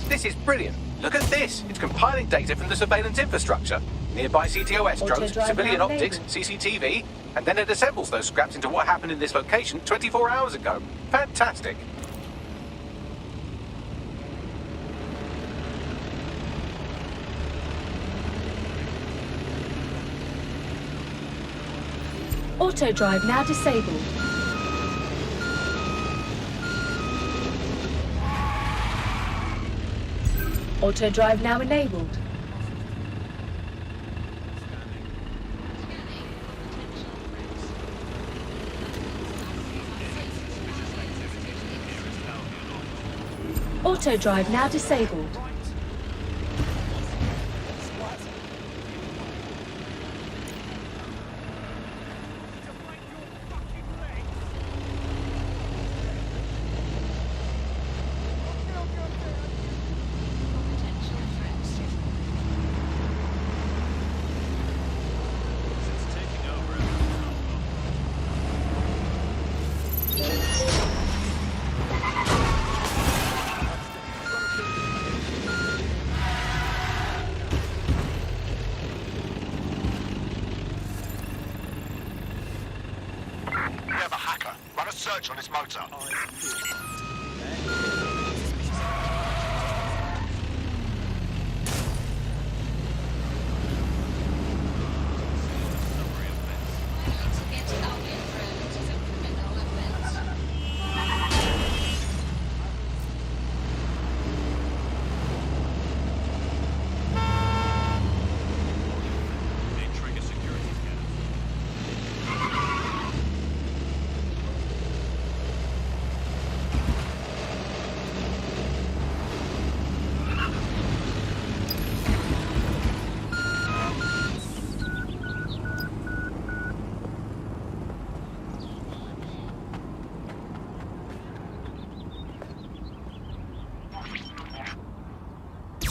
This is brilliant. Look at this. It's compiling data from the surveillance infrastructure. Nearby CTOS drones, civilian optics, CCTV, and then it assembles those scraps into what happened in this location 24 hours ago. Fantastic. Auto drive now disabled. Auto drive now enabled. Auto drive now disabled. Search on this motor.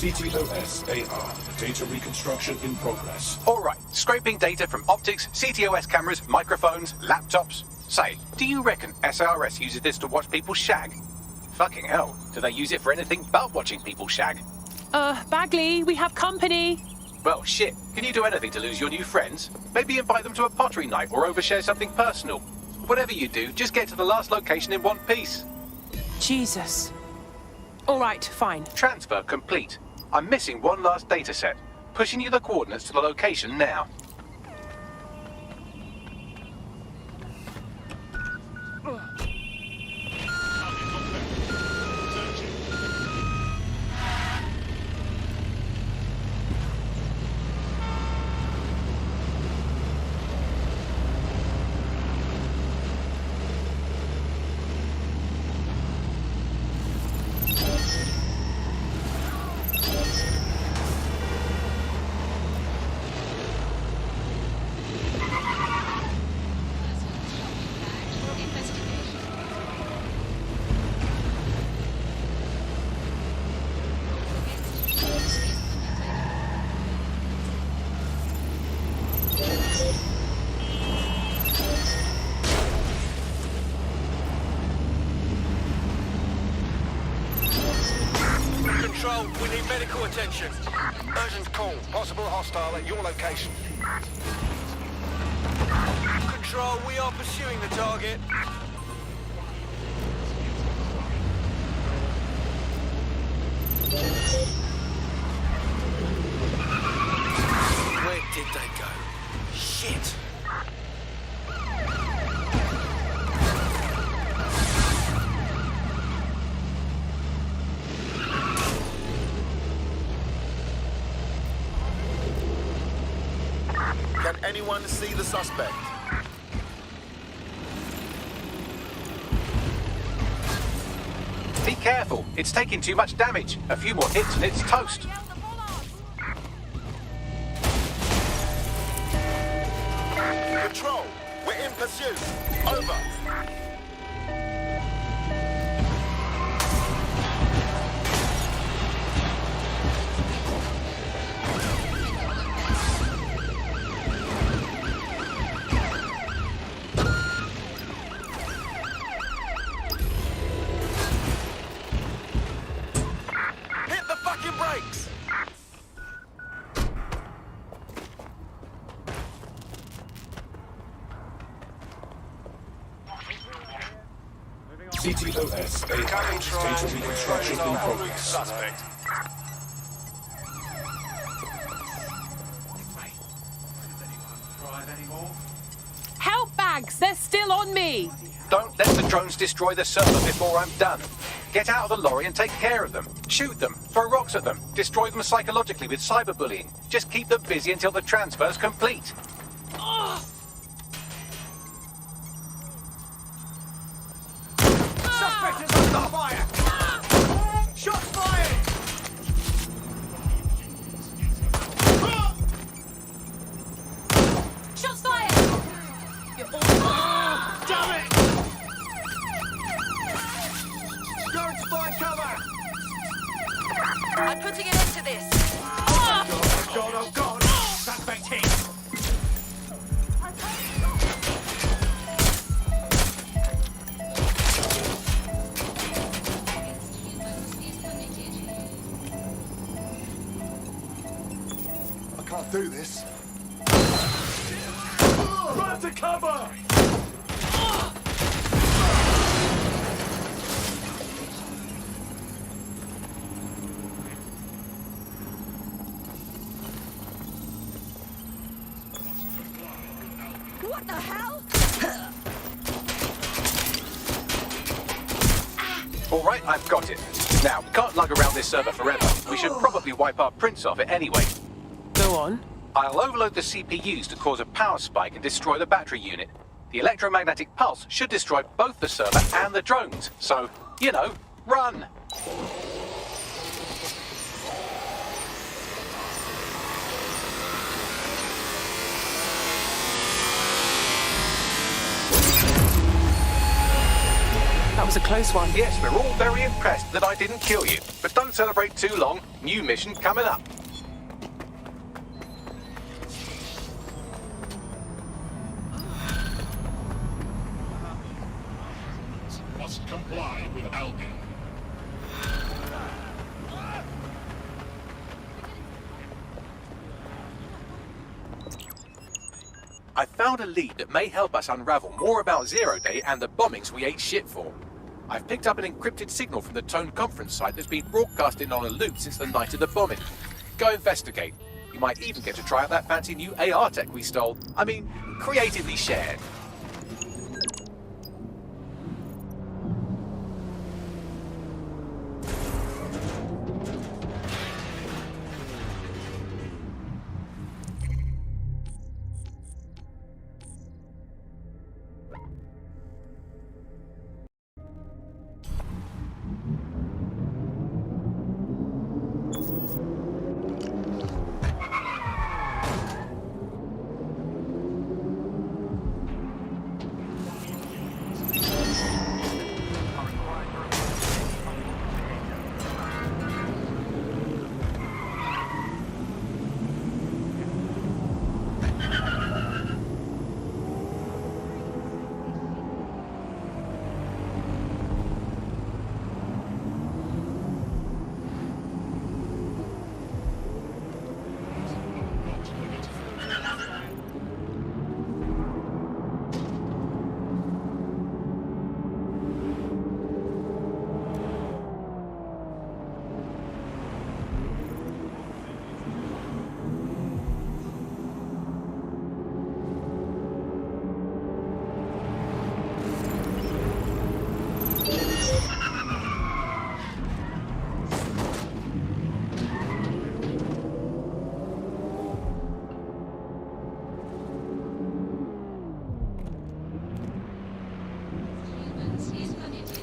CTOS AR. Data reconstruction in progress. All right, scraping data from optics, CTOS cameras, microphones, laptops. Say, do you reckon SRS uses this to watch people shag? Fucking hell, do they use it for anything but watching people shag? Bagley, we have company. Well, shit, can you do anything to lose your new friends? Maybe invite them to a pottery night or overshare something personal. Whatever you do, just get to the last location in one piece. Jesus. All right, fine. Transfer complete. I'm missing one last data set. Pushing you the coordinates to the location now. Control, we need medical attention. Urgent call. Possible hostile at your location. Control, we are pursuing the target. Where did they go? Shit! Can anyone see the suspect? Be careful, it's taking too much damage. A few more hits and it's toast. Control, we're in pursuit. Over. Hit the fucking brakes! CTOS, state of reconstruction in progress. Suspect. Help bags! They're still on me! Don't let the drones destroy the server before I'm done. Get out of the lorry and take care of them. Shoot them, throw rocks at them, destroy them psychologically with cyberbullying. Just keep them busy until the transfer's complete. Suspect is under fire! Shots fired! Shots fired! Damn it! Going to find cover! I'm putting an end to this. Oh God, oh God! Suspect hit! I can't do this. Run to cover! What the hell? All right, I've got it. Now, we can't lug around this server forever. We should probably wipe our prints off it anyway. Go on. I'll overload the CPUs to cause a power spike and destroy the battery unit. The electromagnetic pulse should destroy both the server and the drones. So, you know, run! That was a close one. Yes, we're all very impressed that I didn't kill you. But don't celebrate too long. New mission coming up. Must comply with Albion. I found a lead that may help us unravel more about Zero Day and the bombings we ate shit for. I've picked up an encrypted signal from the Tone conference site that's been broadcasting on a loop since the night of the bombing. Go investigate. You might even get to try out that fancy new AR tech we stole. I mean, creatively shared.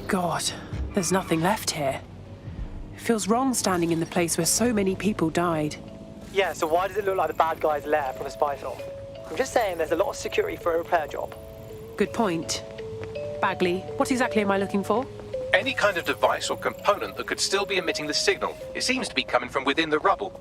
God, there's nothing left here. It feels wrong standing in the place where so many people died. Yeah, so why does it look like the bad guy's lair from a spy film? I'm just saying there's a lot of security for a repair job. Good point. Bagley, what exactly am I looking for? Any kind of device or component that could still be emitting the signal. It seems to be coming from within the rubble.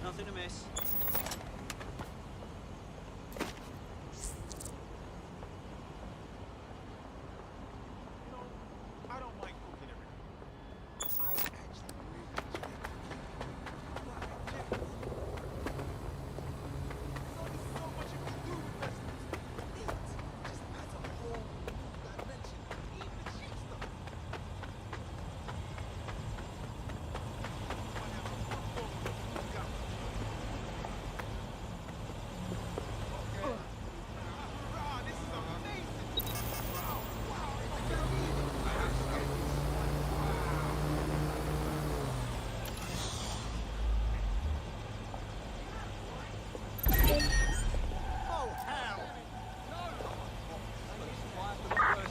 Nothing to miss.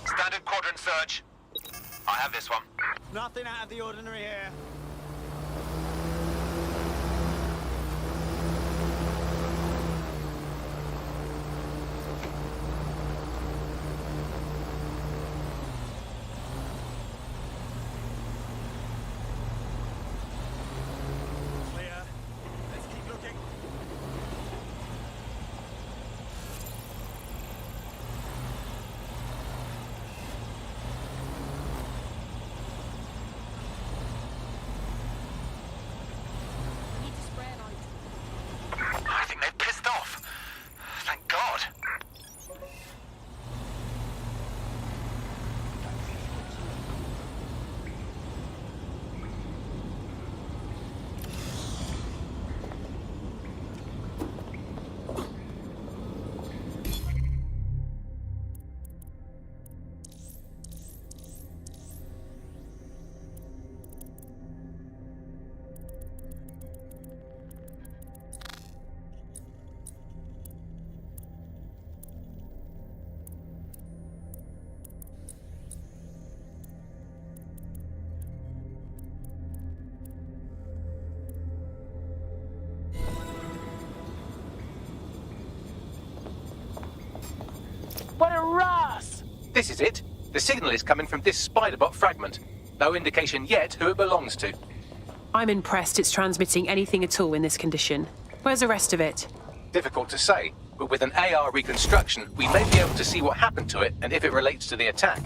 Standard quadrant search. I have this one. Nothing out of the ordinary here. Clear. Let's keep looking. I think they've pissed off. Thank God. What a russ! This is it. The signal is coming from this spiderbot fragment. No indication yet who it belongs to. I'm impressed it's transmitting anything at all in this condition. Where's the rest of it? Difficult to say, but with an AR reconstruction, we may be able to see what happened to it and if it relates to the attack.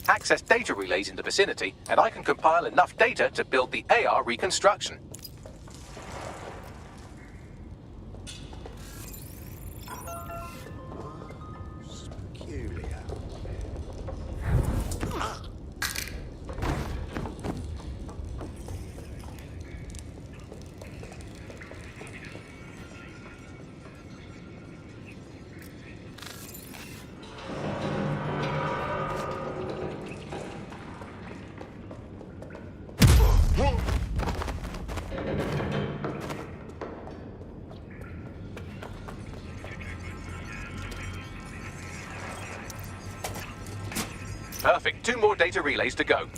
Access data relays in the vicinity, and I can compile enough data to build the AR reconstruction. Perfect. 2 more data relays to go.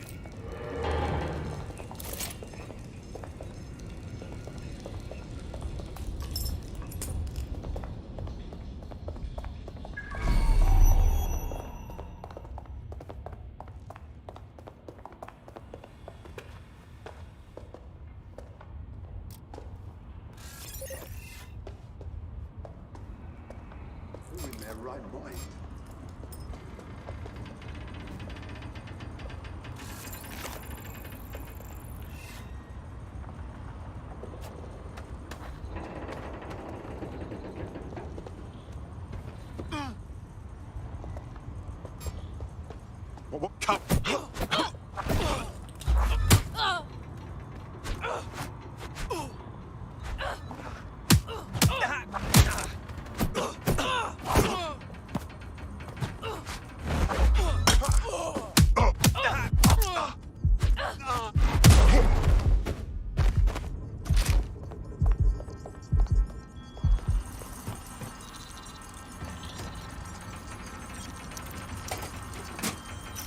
Who in their right mind?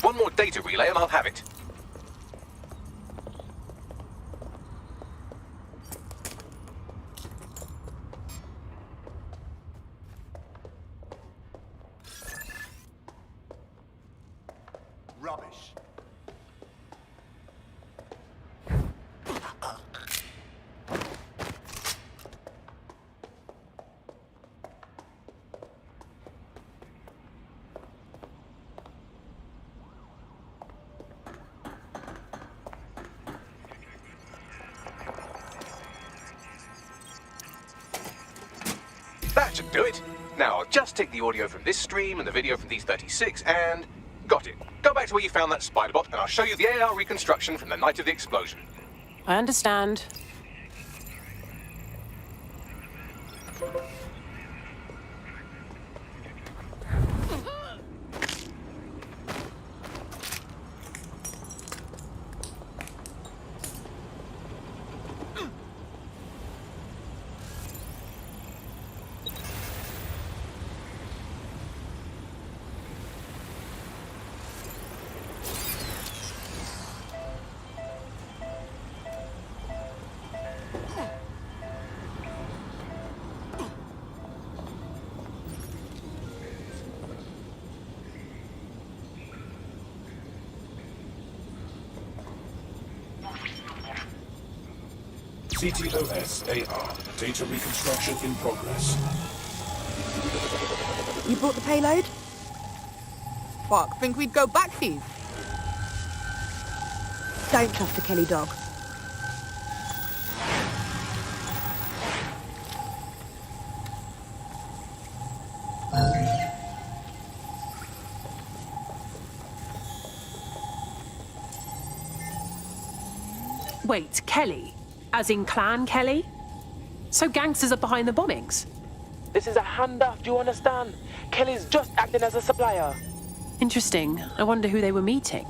One more data relay and I'll have it. Rubbish. That should do it. Now, I'll just take the audio from this stream and the video from these 36 and... Got it. Go back to where you found that spider bot and I'll show you the AR reconstruction from the night of the explosion. I understand. CTOS AR. Data reconstruction in progress. You brought the payload? Fuck, think we'd go back for you? Don't trust the Kelly dog. Wait, Kelly? As in Clan Kelly? So gangsters are behind the bombings? This is a handoff, do you understand? Kelly's just acting as a supplier. Interesting. I wonder who they were meeting.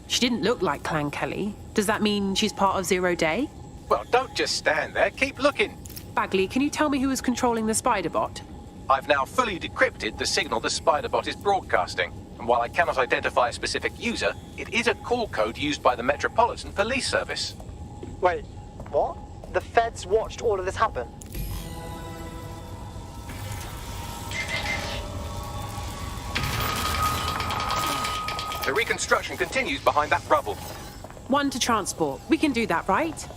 She didn't look like Clan Kelly. Does that mean she's part of Zero Day? Well, don't just stand there. Keep looking. Bagley, can you tell me who was controlling the spider bot? I've now fully decrypted the signal the spider bot is broadcasting. And while I cannot identify a specific user, it is a call code used by the Metropolitan Police Service. Wait, what? The feds watched all of this happen? The reconstruction continues behind that rubble. One to transport. We can do that, right?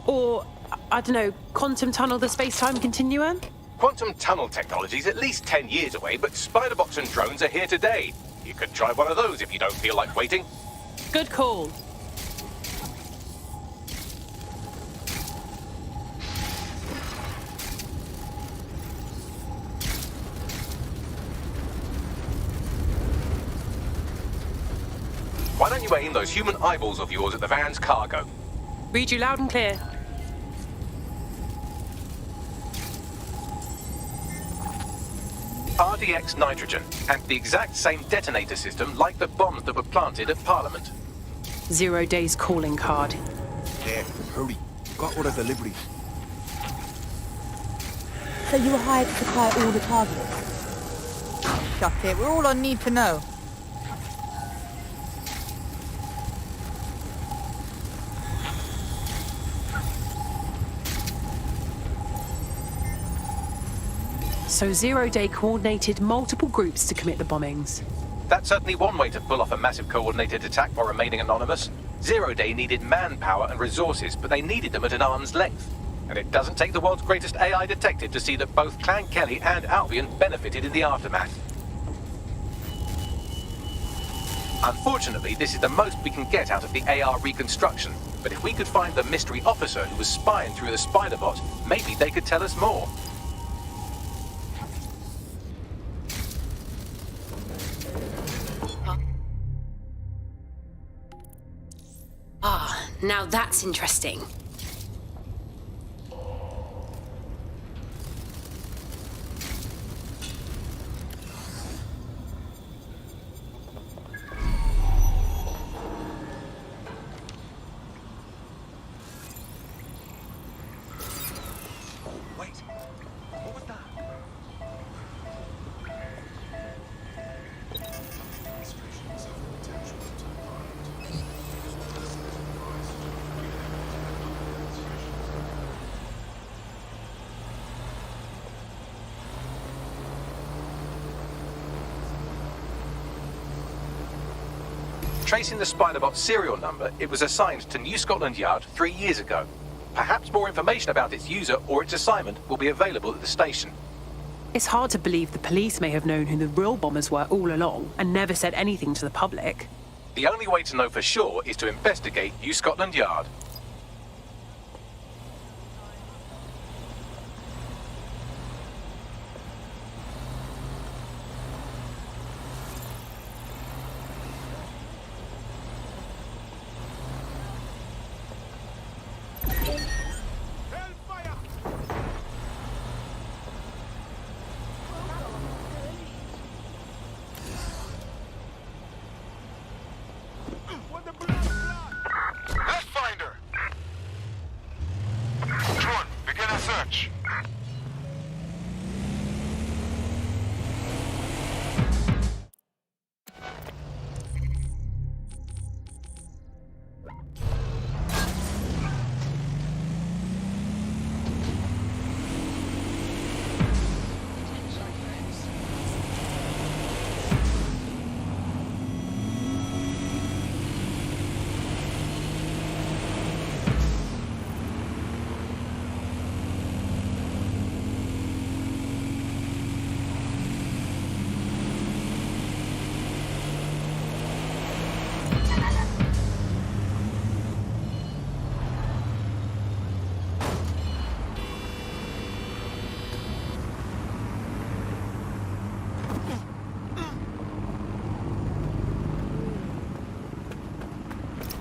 Or, I don't know, quantum tunnel the space-time continuum? Quantum tunnel technology's at least 10 years away, but spider bots and drones are here today. You could try one of those if you don't feel like waiting. Good call. Why don't you aim those human eyeballs of yours at the van's cargo? Read you loud and clear. RDX nitrogen, and the exact same detonator system like the bombs that were planted at Parliament. 0 Day's calling card. Yeah, hurry. Got all the deliveries. So you were hired to supply all the targets? Shut it, we're all on need to know. So 0 Day coordinated multiple groups to commit the bombings. That's certainly one way to pull off a massive coordinated attack while remaining anonymous. 0 Day needed manpower and resources, but they needed them at an arm's length. And it doesn't take the world's greatest AI detective to see that both Clan Kelly and Albion benefited in the aftermath. Unfortunately, this is the most we can get out of the AR reconstruction. But if we could find the mystery officer who was spying through the spider bot, maybe they could tell us more. Now that's interesting. Tracing the Spiderbot serial number, it was assigned to New Scotland Yard 3 years ago. Perhaps more information about its user or its assignment will be available at the station. It's hard to believe the police may have known who the real bombers were all along and never said anything to the public. The only way to know for sure is to investigate New Scotland Yard. Let's find her. Drone, begin a search.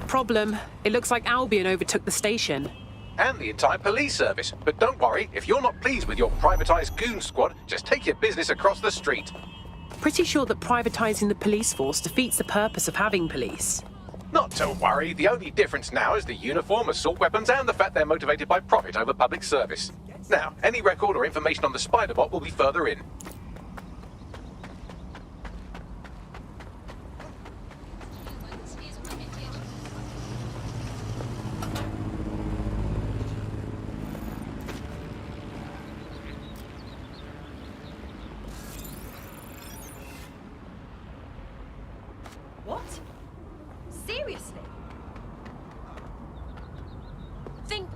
Problem, it looks like Albion overtook the station. And the entire police service. But don't worry, if you're not pleased with your privatized goon squad, just take your business across the street. Pretty sure that privatizing the police force defeats the purpose of having police. Not to worry, the only difference now is the uniform, assault weapons, and the fact they're motivated by profit over public service. Now, any record or information on the Spiderbot will be further in. What? Seriously? Think...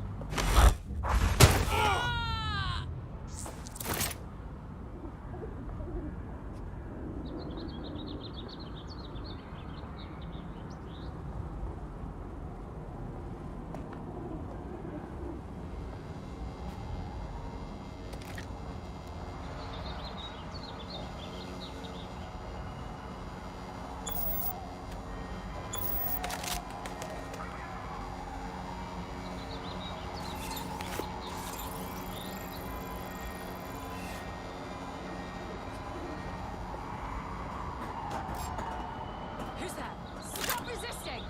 Who's that? Stop resisting!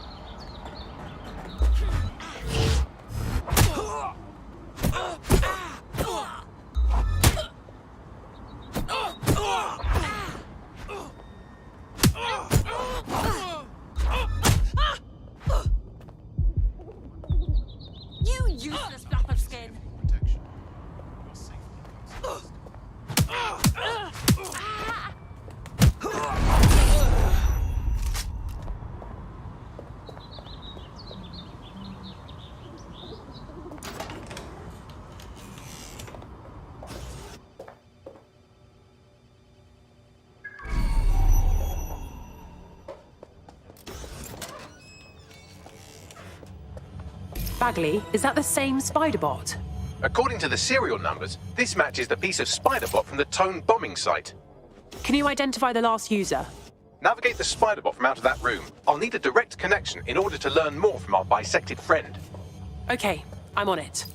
You useless flap of skin! Bagley, is that the same Spiderbot? According to the serial numbers, this matches the piece of Spiderbot from the Tone bombing site. Can you identify the last user? Navigate the spider bot from out of that room. I'll need a direct connection in order to learn more from our bisected friend. Okay, I'm on it.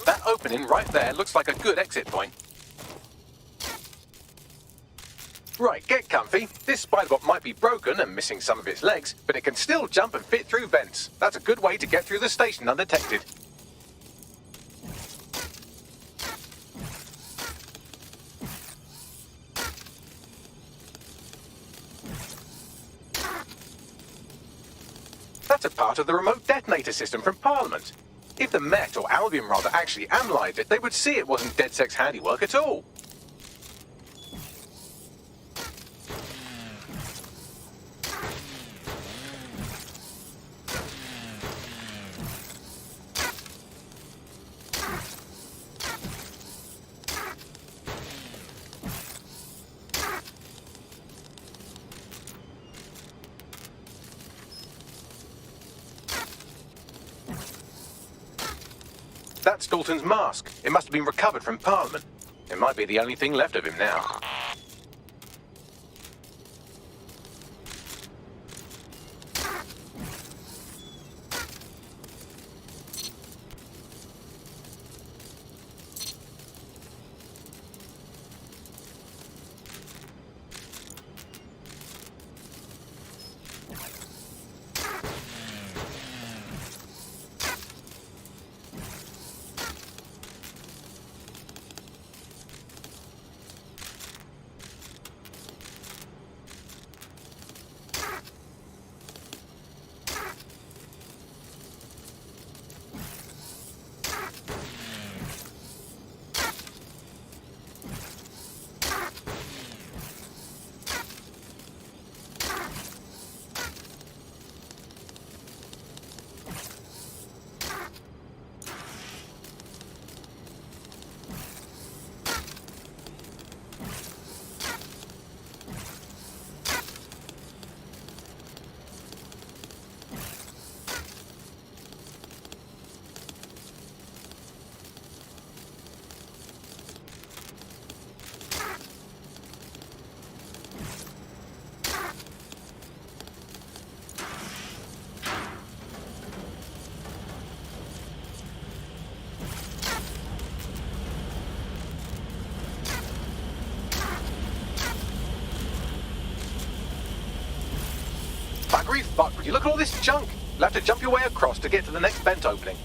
That opening right there looks like a good exit point. Right, get comfy. This spider-bot might be broken and missing some of its legs, but it can still jump and fit through vents. That's a good way to get through the station undetected. That's a part of the remote detonator system from Parliament. If the Met, or Albion rather, actually analysed it, they would see it wasn't DedSec's handiwork at all. That's Dalton's mask. It must have been recovered from Parliament. It might be the only thing left of him now. Buggery fuck, would you look at all this junk? You'll have to jump your way across to get to the next vent opening.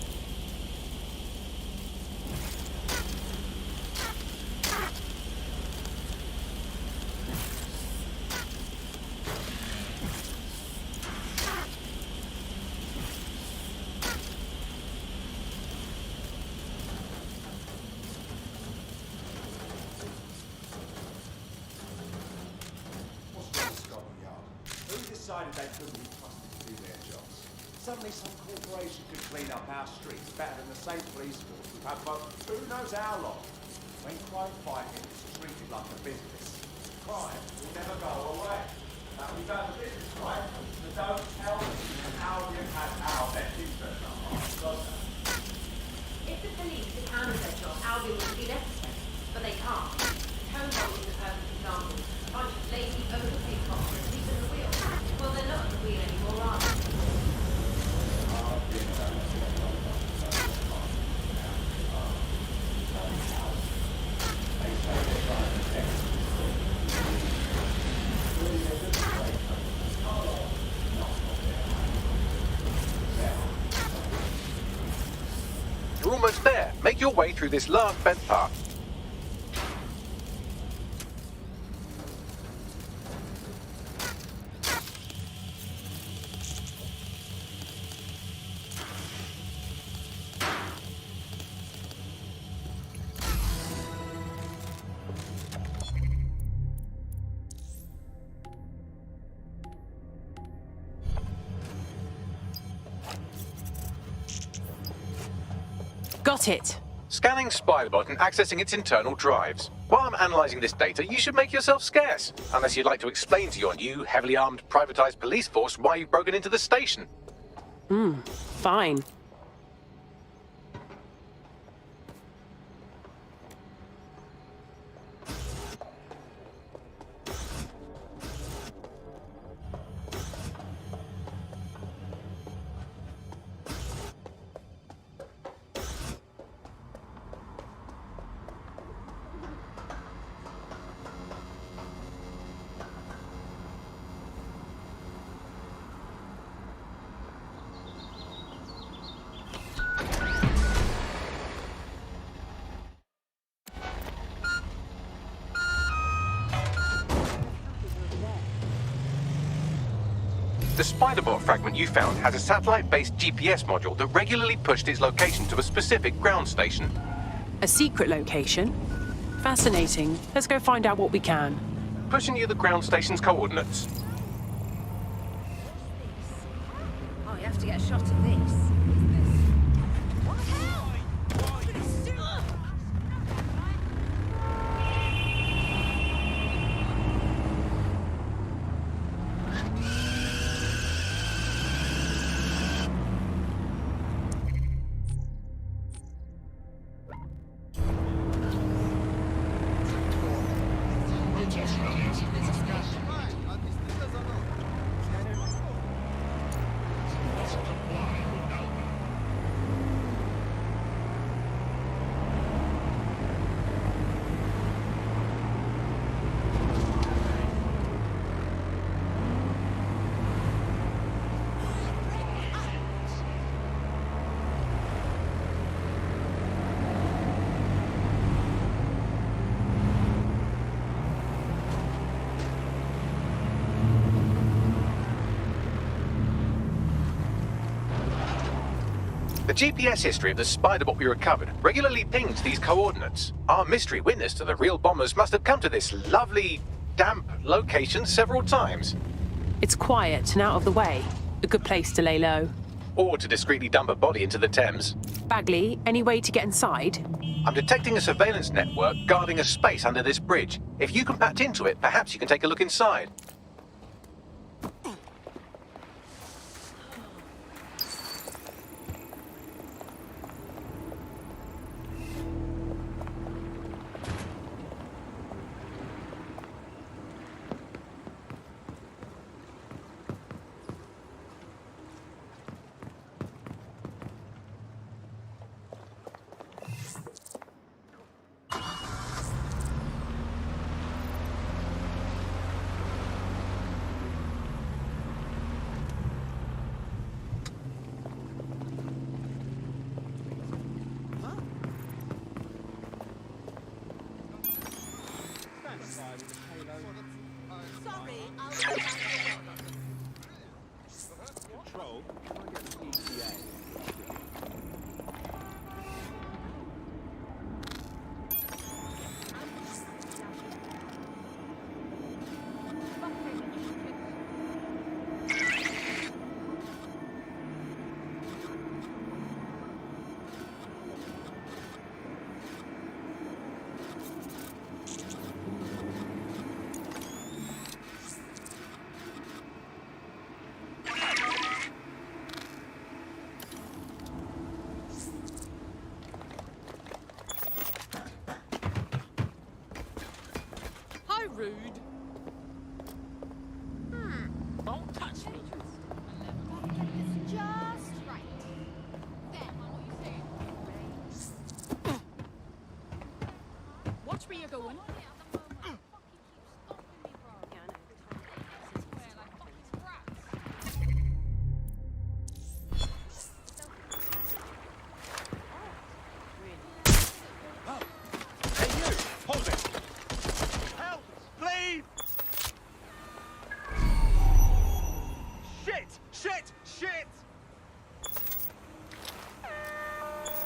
Decided they couldn't be trusted to do their jobs. Suddenly some corporation could clean up our streets better than the same police force we've had for who knows how long. When crime fighting is treated like a business, crime will never go away. Now we've done the business right, so don't tell me how we've had our best interest on our side. If the police had handled their job, Albion would be necessary, but they can't. Toronto is a perfect example. A bunch of lazy, overpaid cops are asleep at the wheel. Well, they're not at the wheel anymore, are they? You're almost there. Make your way through this last vent part. Got it. Scanning Spiderbot and accessing its internal drives. While I'm analysing this data, you should make yourself scarce. Unless you'd like to explain to your new, heavily armed, privatised police force why you've broken into the station. Fine. The Spiderbot fragment you found has a satellite-based GPS module that regularly pushed its location to a specific ground station. A secret location? Fascinating. Let's go find out what we can. Pushing you the ground station's coordinates. Oh, you have to get a shot of this. The GPS history of the Spiderbot we recovered regularly pings these coordinates. Our mystery witness to the real bombers must have come to this lovely, damp location several times. It's quiet and out of the way. A good place to lay low. Or to discreetly dump a body into the Thames. Bagley, any way to get inside? I'm detecting a surveillance network guarding a space under this bridge. If you can patch into it, perhaps you can take a look inside. Rude. Don't touch me. Just right. There, watch where you're going.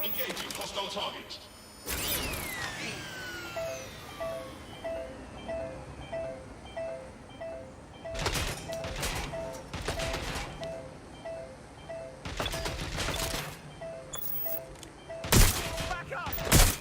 Engaging hostile target. Back up!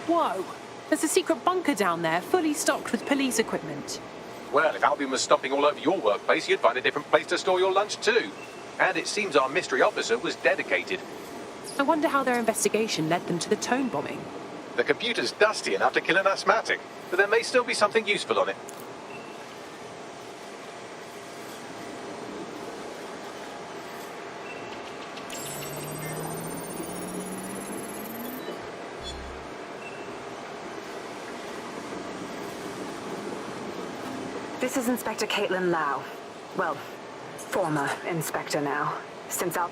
Whoa! There's a secret bunker down there, fully stocked with police equipment. Well, if Albion was stopping all over your workplace, you'd find a different place to store your lunch too. And it seems our mystery officer was dedicated. I wonder how their investigation led them to the Tone bombing. The computer's dusty enough to kill an asthmatic, but there may still be something useful on it. This is Inspector Caitlin Lau. Well, former inspector now, since our...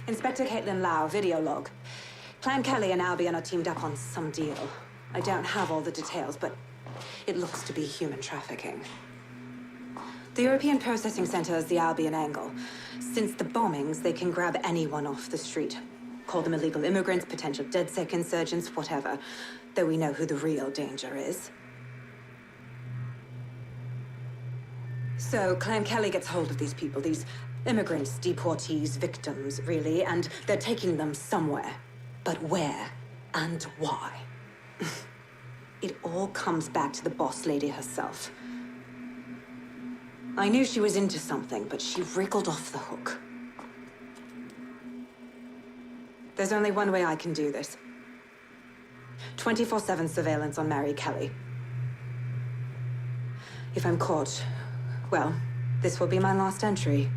Inspector Caitlin Lau, video log. Clan Kelly and Albion are teamed up on some deal. I don't have all the details, but it looks to be human trafficking. The European Processing Center is the Albion angle. Since the bombings, they can grab anyone off the street. Call them illegal immigrants, potential DedSec insurgents, whatever. Though we know who the real danger is. So Clan Kelly gets hold of these people, these immigrants, deportees, victims, really, and they're taking them somewhere. But where and why? It all comes back to the boss lady herself. I knew she was into something, but she wriggled off the hook. There's only one way I can do this. 24/7 surveillance on Mary Kelly. If I'm caught, well, this will be my last entry.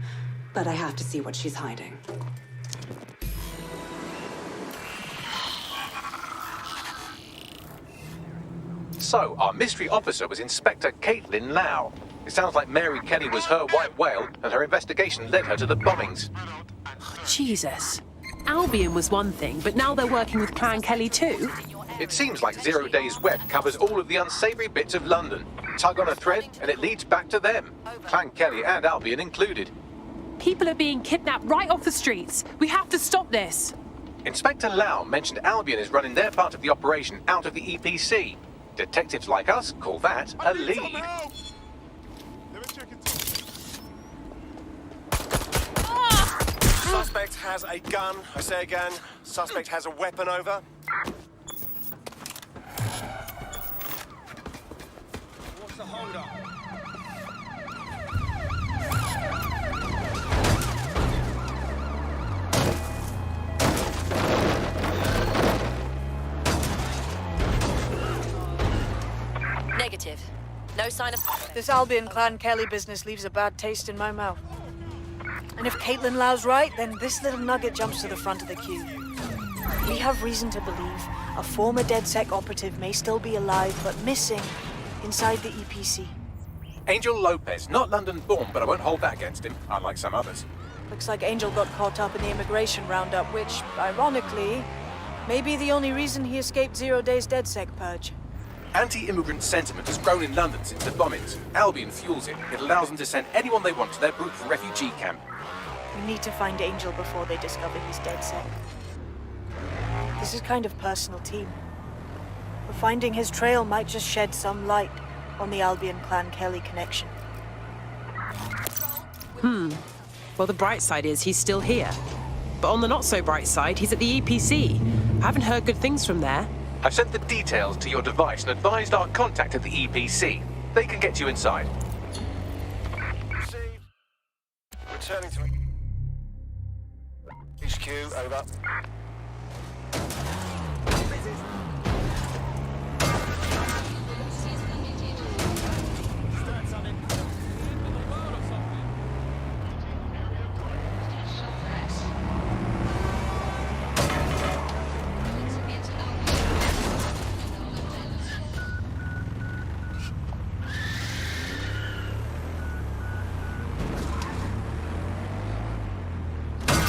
But I have to see what she's hiding. So, our mystery officer was Inspector Caitlin Lau. It sounds like Mary Kelly was her white whale, and her investigation led her to the bombings. Oh, Jesus. Albion was one thing, but now they're working with Clan Kelly too? It seems like 0 Days Web covers all of the unsavory bits of London. Tug on a thread, and it leads back to them. Clan Kelly and Albion included. People are being kidnapped right off the streets. We have to stop this. Inspector Lau mentioned Albion is running their part of the operation out of the EPC. Detectives like us call that a lead. Suspect has a gun. I say again, suspect has a weapon over. What's the hold up? Negative. No sign of... This Albion Clan Kelly business leaves a bad taste in my mouth. And if Caitlin Lau's right, then this little nugget jumps to the front of the queue. We have reason to believe a former DedSec operative may still be alive, but missing inside the EPC. Angel Lopez, not London-born, but I won't hold that against him, unlike some others. Looks like Angel got caught up in the immigration roundup, which, ironically, may be the only reason he escaped 0 Days DedSec purge. Anti-immigrant sentiment has grown in London since the bombings. Albion fuels it. It allows them to send anyone they want to their brutal refugee camp. We need to find Angel before they discover he's DedSec. This is kind of personal team. But finding his trail might just shed some light on the Albion Clan Kelly connection. Well, the bright side is he's still here. But on the not-so-bright side, he's at the EPC. I haven't heard good things from there. I've sent the details to your device and advised our contact at the EPC. They can get you inside. Received. Returning to HQ, over.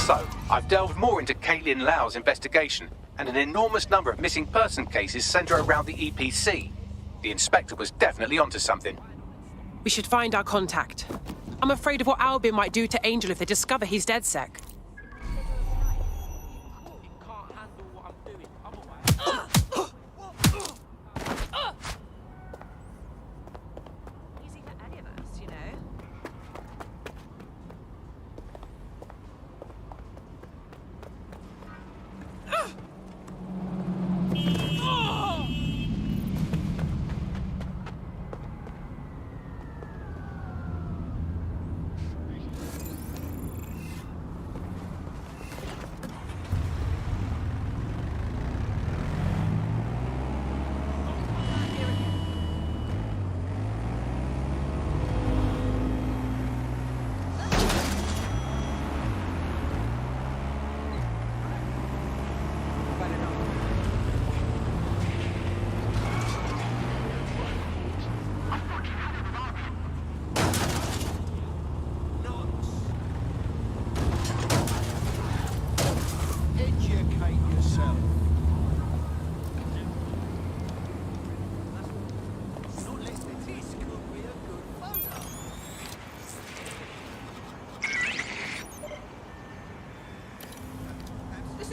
So, I've delved more into Caitlin Lau's investigation, and an enormous number of missing person cases center around the EPC. The inspector was definitely onto something. We should find our contact. I'm afraid of what Albion might do to Angel if they discover he's DedSec.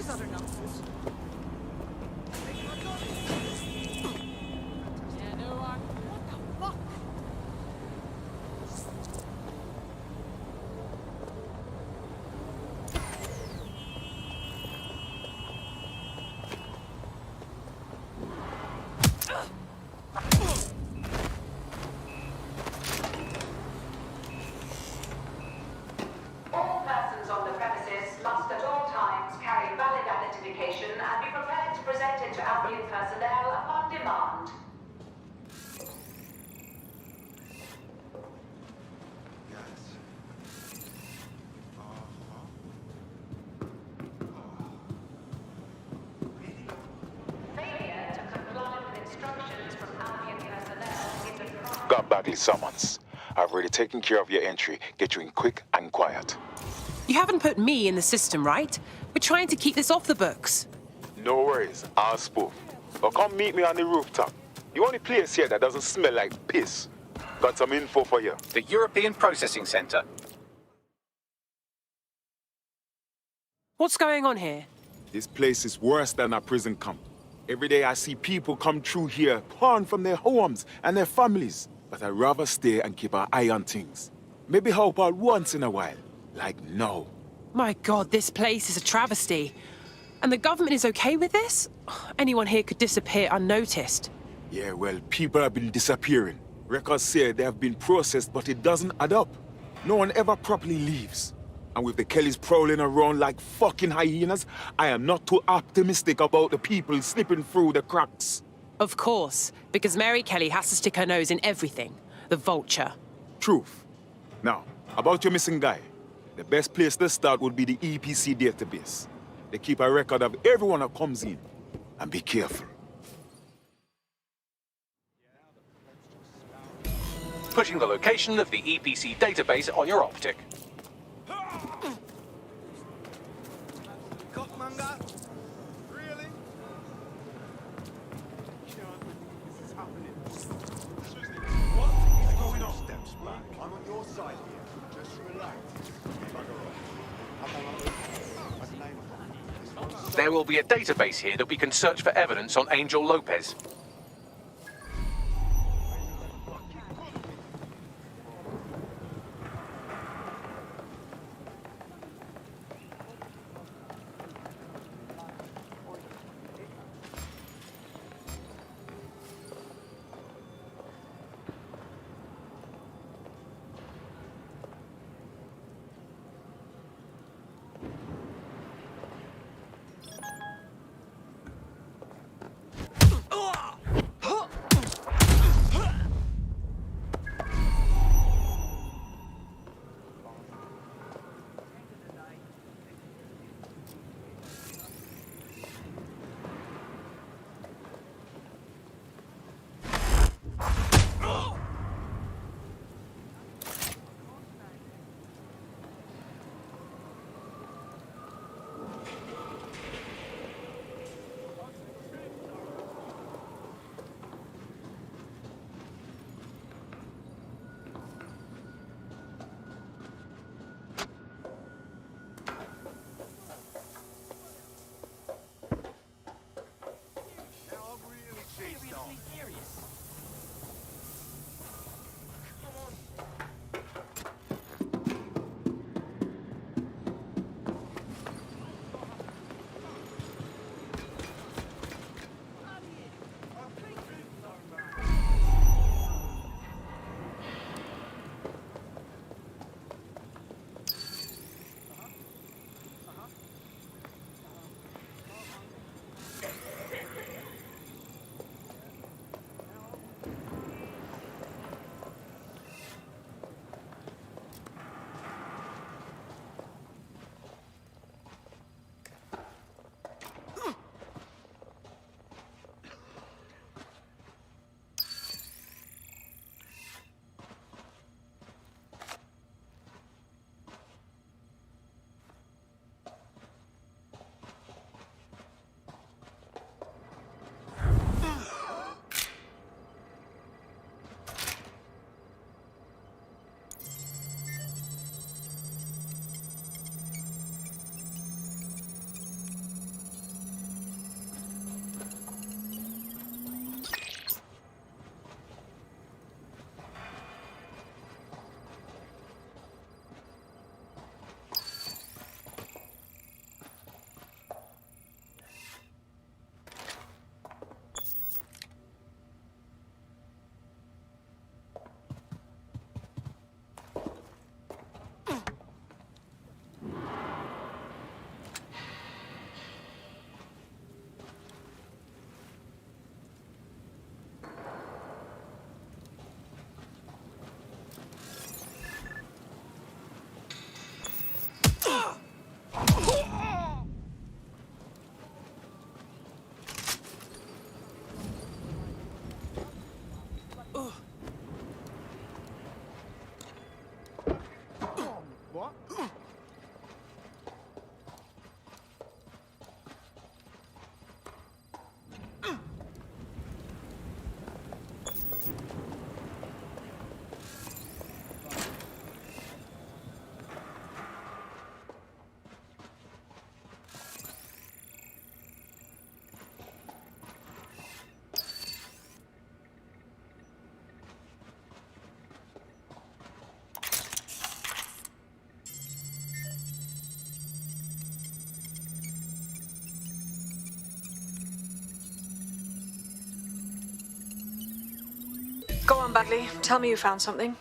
This other nonsense. All persons on the premises must at all times carry valid identification and be prepared to present it to Albion personnel upon demand. Failure to comply with instructions from Albion personnel is a crime. Got Bagley summons. I've already taken care of your entry. Get you in quick and quiet. You haven't put me in the system, right? We're trying to keep this off the books. No worries, I'll spoof. But come meet me on the rooftop. The only place here that doesn't smell like piss. Got some info for you. The European Processing Center. What's going on here? This place is worse than a prison camp. Every day I see people come through here, torn from their homes and their families. But I'd rather stay and keep an eye on things. Maybe help out once in a while. Like now. My God, this place is a travesty. And the government is okay with this? Anyone here could disappear unnoticed. Yeah, well, people have been disappearing. Records say they have been processed, but it doesn't add up. No one ever properly leaves. And with the Kellys prowling around like fucking hyenas, I am not too optimistic about the people slipping through the cracks. Of course, because Mary Kelly has to stick her nose in everything. The vulture. Truth. Now, about your missing guy. The best place to start would be the EPC database. They keep a record of everyone that comes in. And be careful. Putting the location of the EPC database on your optic. Cockmonger? Really? This is happening. What is going on? Steps back. I'm on your side here. Just relax. There will be a database here that we can search for evidence on Angel Lopez. Bagley, tell me you found something.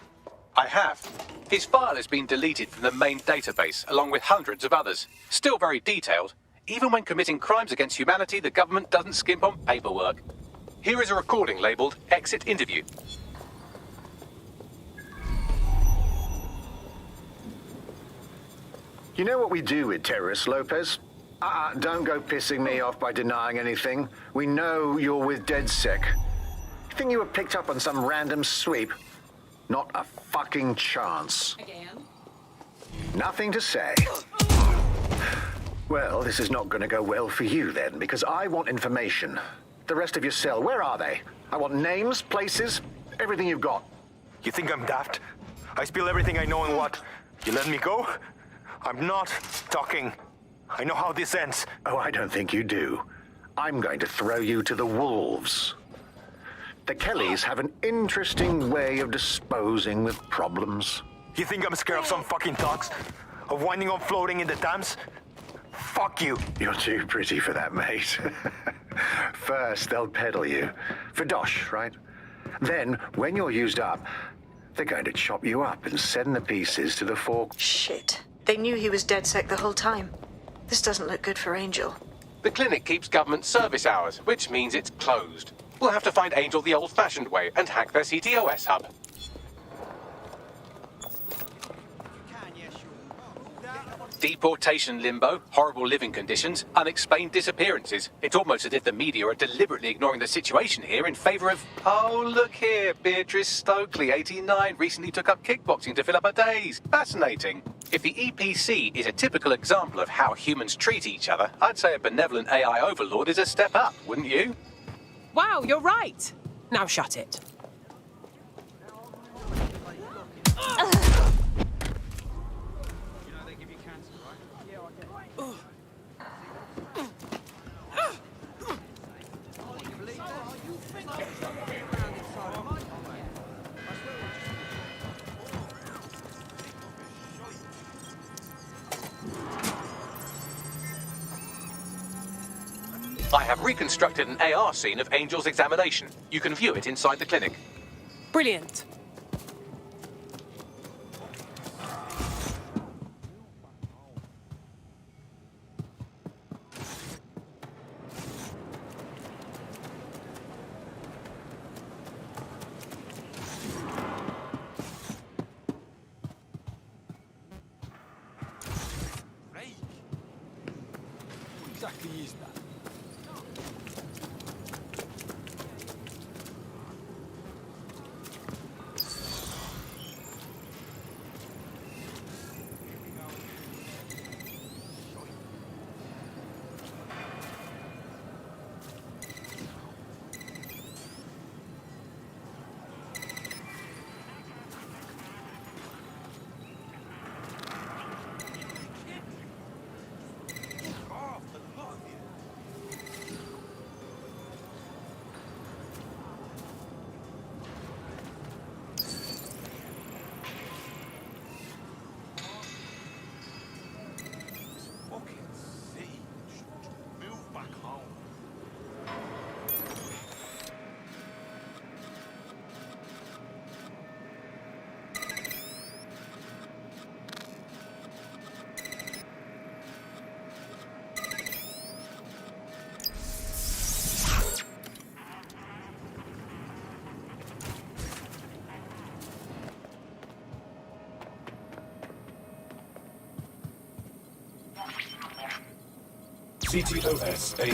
I have. His file has been deleted from the main database, along with hundreds of others. Still very detailed. Even when committing crimes against humanity, the government doesn't skimp on paperwork. Here is a recording labelled Exit Interview. You know what we do with terrorists, Lopez? Don't go pissing me off by denying anything. We know you're with DedSec. You think you were picked up on some random sweep? Not a fucking chance. Again? Nothing to say. Well, this is not going to go well for you then, because I want information. The rest of your cell, where are they? I want names, places, everything you've got. You think I'm daft? I spill everything I know and what? You let me go? I'm not talking. I know how this ends. Oh, I don't think you do. I'm going to throw you to the wolves. The Kellys have an interesting way of disposing with problems. You think I'm scared of some fucking thugs? Of winding up floating in the Thames? Fuck you. You're too pretty for that, mate. First, they'll peddle you. For dosh, right? Then, when you're used up, they're going to chop you up and send the pieces to the fork. Shit. They knew he was DedSec the whole time. This doesn't look good for Angel. The clinic keeps government service hours, which means it's closed. We'll have to find Angel the old-fashioned way and hack their CTOS hub. Deportation limbo, horrible living conditions, unexplained disappearances. It's almost as if the media are deliberately ignoring the situation here in favour of... Oh, look here, Beatrice Stokely, 89, recently took up kickboxing to fill up her days. Fascinating. If the EPC is a typical example of how humans treat each other, I'd say a benevolent AI overlord is a step up, wouldn't you? Wow, you're right. Now shut it. I have reconstructed an AR scene of Angel's examination. You can view it inside the clinic. Brilliant. What exactly is that? CTOS AR.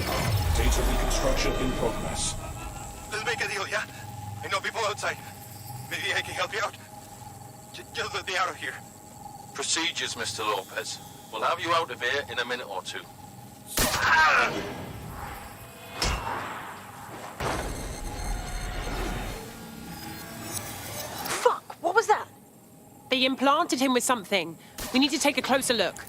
Data reconstruction in progress. Let's make a deal, yeah? I know people outside. Maybe I can help you out. Just let me out of here. Procedures, Mr. Lopez. We'll have you out of here in a minute or two. Fuck, what was that? They implanted him with something. We need to take a closer look.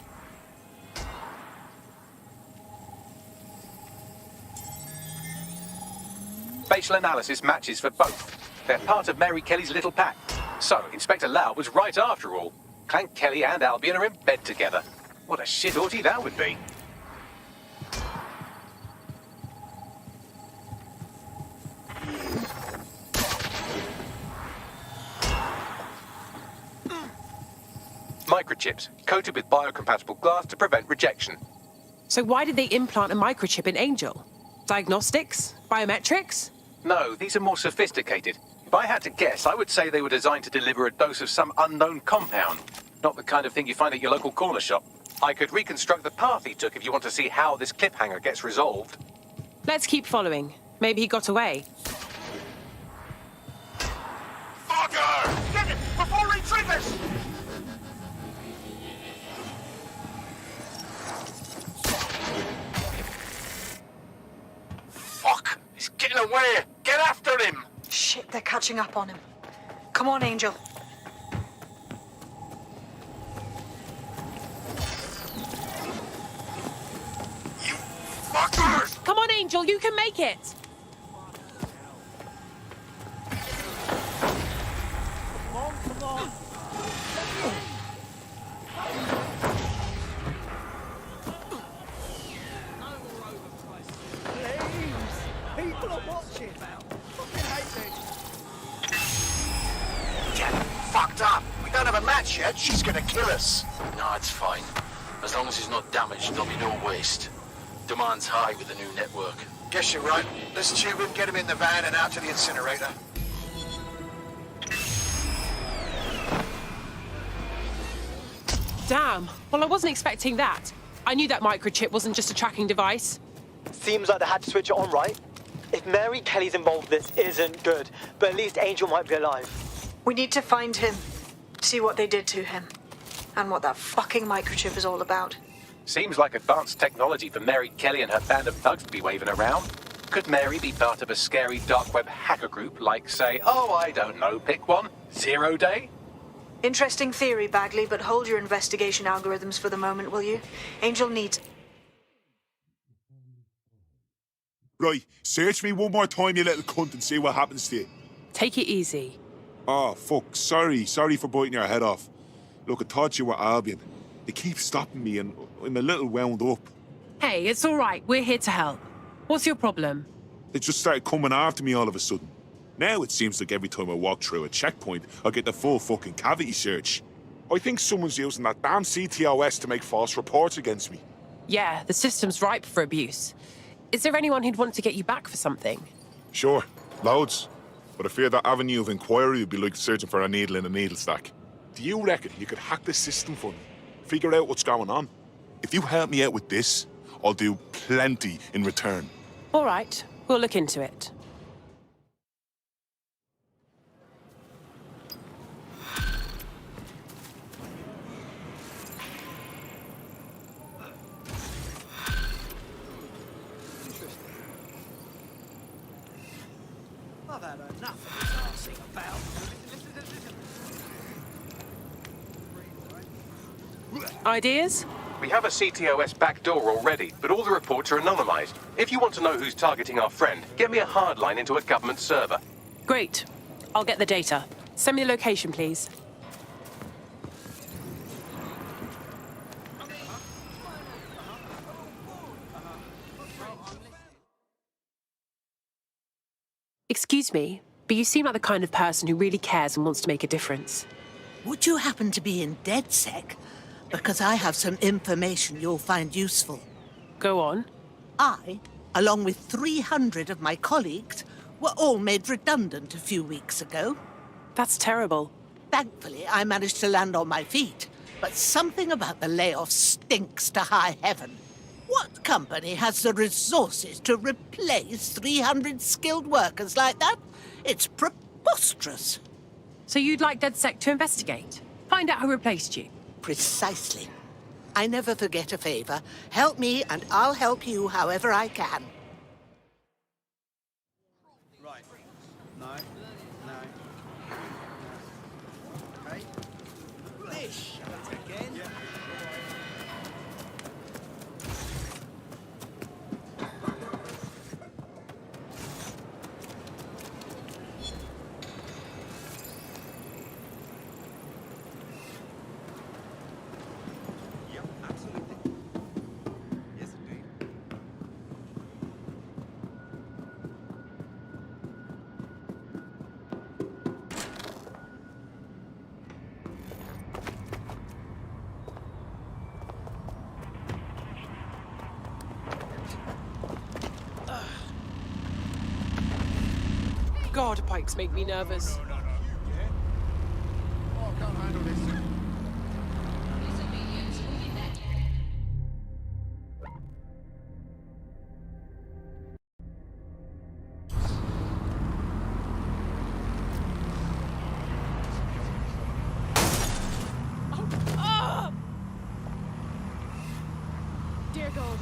Facial analysis matches for both. They're part of Mary Kelly's little pack. So, Inspector Lau was right after all. Clank Kelly and Albion are in bed together. What a shit orgy that would be. microchips, coated with biocompatible glass to prevent rejection. So why did they implant a microchip in Angel? Diagnostics? Biometrics? No, these are more sophisticated. If I had to guess, I would say they were designed to deliver a dose of some unknown compound. Not the kind of thing you find at your local corner shop. I could reconstruct the path he took if you want to see how this cliffhanger gets resolved. Let's keep following. Maybe he got away. Fucker! Get it before he triggers! Fuck! He's getting away! Get after him! Shit, they're catching up on him. Come on, Angel. Fuckers! Come on, Angel, you can make it! Come on! People are watching. Fucking hate this. Get fucked up. We don't have a match yet. She's gonna kill us. No, it's fine. As long as he's not damaged, there'll be no waste. Demand's high with the new network. Guess you're right. Let's tube him, get him in the van and out to the incinerator. Damn. Well, I wasn't expecting that. I knew that microchip wasn't just a tracking device. Seems like they had to switch it on, right? If Mary Kelly's involved, this isn't good. But at least Angel might be alive. We need to find him, see what they did to him, and what that fucking microchip is all about. Seems like advanced technology for Mary Kelly and her band of thugs to be waving around. Could Mary be part of a scary dark web hacker group like, say, oh, I don't know, pick one, 0 Day? Interesting theory, Bagley, but hold your investigation algorithms for the moment, will you? Angel needs... Right, search me one more time, you little cunt, and see what happens to you. Take it easy. Oh, fuck, sorry for biting your head off. Look, I thought you were Albion. They keep stopping me and I'm a little wound up. Hey, it's all right. We're here to help. What's your problem? They just started coming after me all of a sudden. Now it seems like every time I walk through a checkpoint, I get the full fucking cavity search. I think someone's using that damn CTOS to make false reports against me. Yeah, the system's ripe for abuse. Is there anyone who'd want to get you back for something? Sure, loads. But I fear that avenue of inquiry would be like searching for a needle in a needle stack. Do you reckon you could hack the system for me? Figure out what's going on? If you help me out with this, I'll do plenty in return. All right, we'll look into it. I've had enough of this arsing about. Ideas? We have a CTOS backdoor already, but all the reports are anonymized. If you want to know who's targeting our friend, get me a hard line into a government server. Great. I'll get the data. Send me the location, please. Excuse me, but you seem like the kind of person who really cares and wants to make a difference. Would you happen to be in DedSec? Because I have some information you'll find useful. Go on. I, along with 300 of my colleagues, were all made redundant a few weeks ago. That's terrible. Thankfully, I managed to land on my feet, but something about the layoff stinks to high heaven. What company has the resources to replace 300 skilled workers like that? It's preposterous. So you'd like DedSec to investigate? Find out who replaced you? Precisely. I never forget a favor. Help me and I'll help you however I can. Right. No. Okay. This again. Yeah. God, bikes make me nervous. Oh, I can't handle this. Dear God.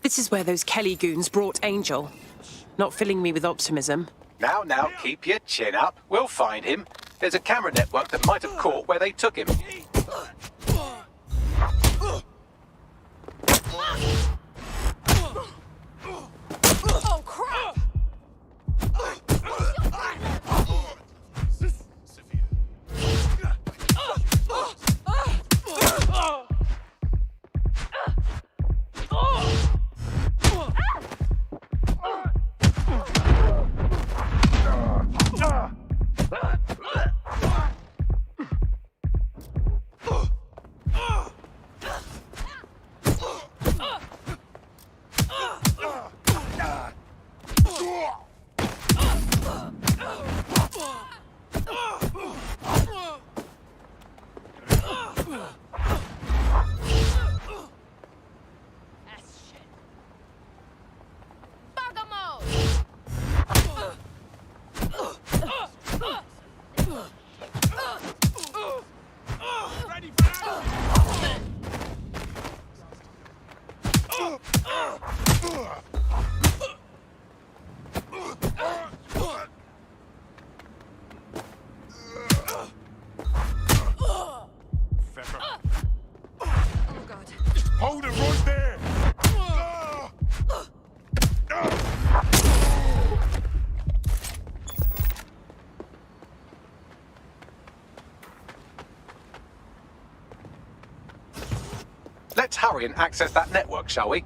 This is where those Kelly goons brought Angel. Not filling me with optimism. Now, keep your chin up. We'll find him. There's a camera network that might have caught where they took him. Oh, crap! Hold it right there! Let's hurry and access that network, shall we?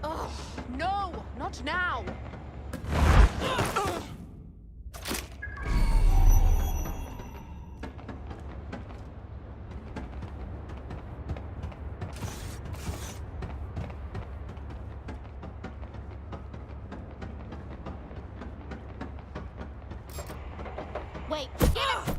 Oh, no, not now. Wait, give it!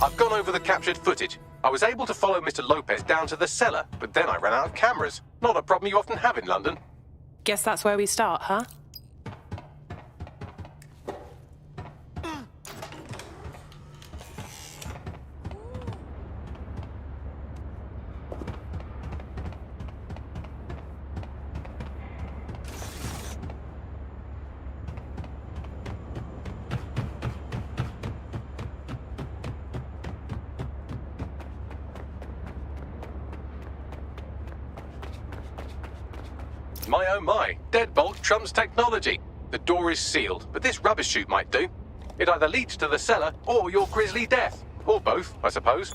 I've gone over the captured footage. I was able to follow Mr. Lopez down to the cellar, but then I ran out of cameras. Not a problem you often have in London. Guess that's where we start, huh? My oh my, deadbolt trumps technology. The door is sealed, but this rubbish chute might do. It either leads to the cellar or your grisly death. Or both, I suppose.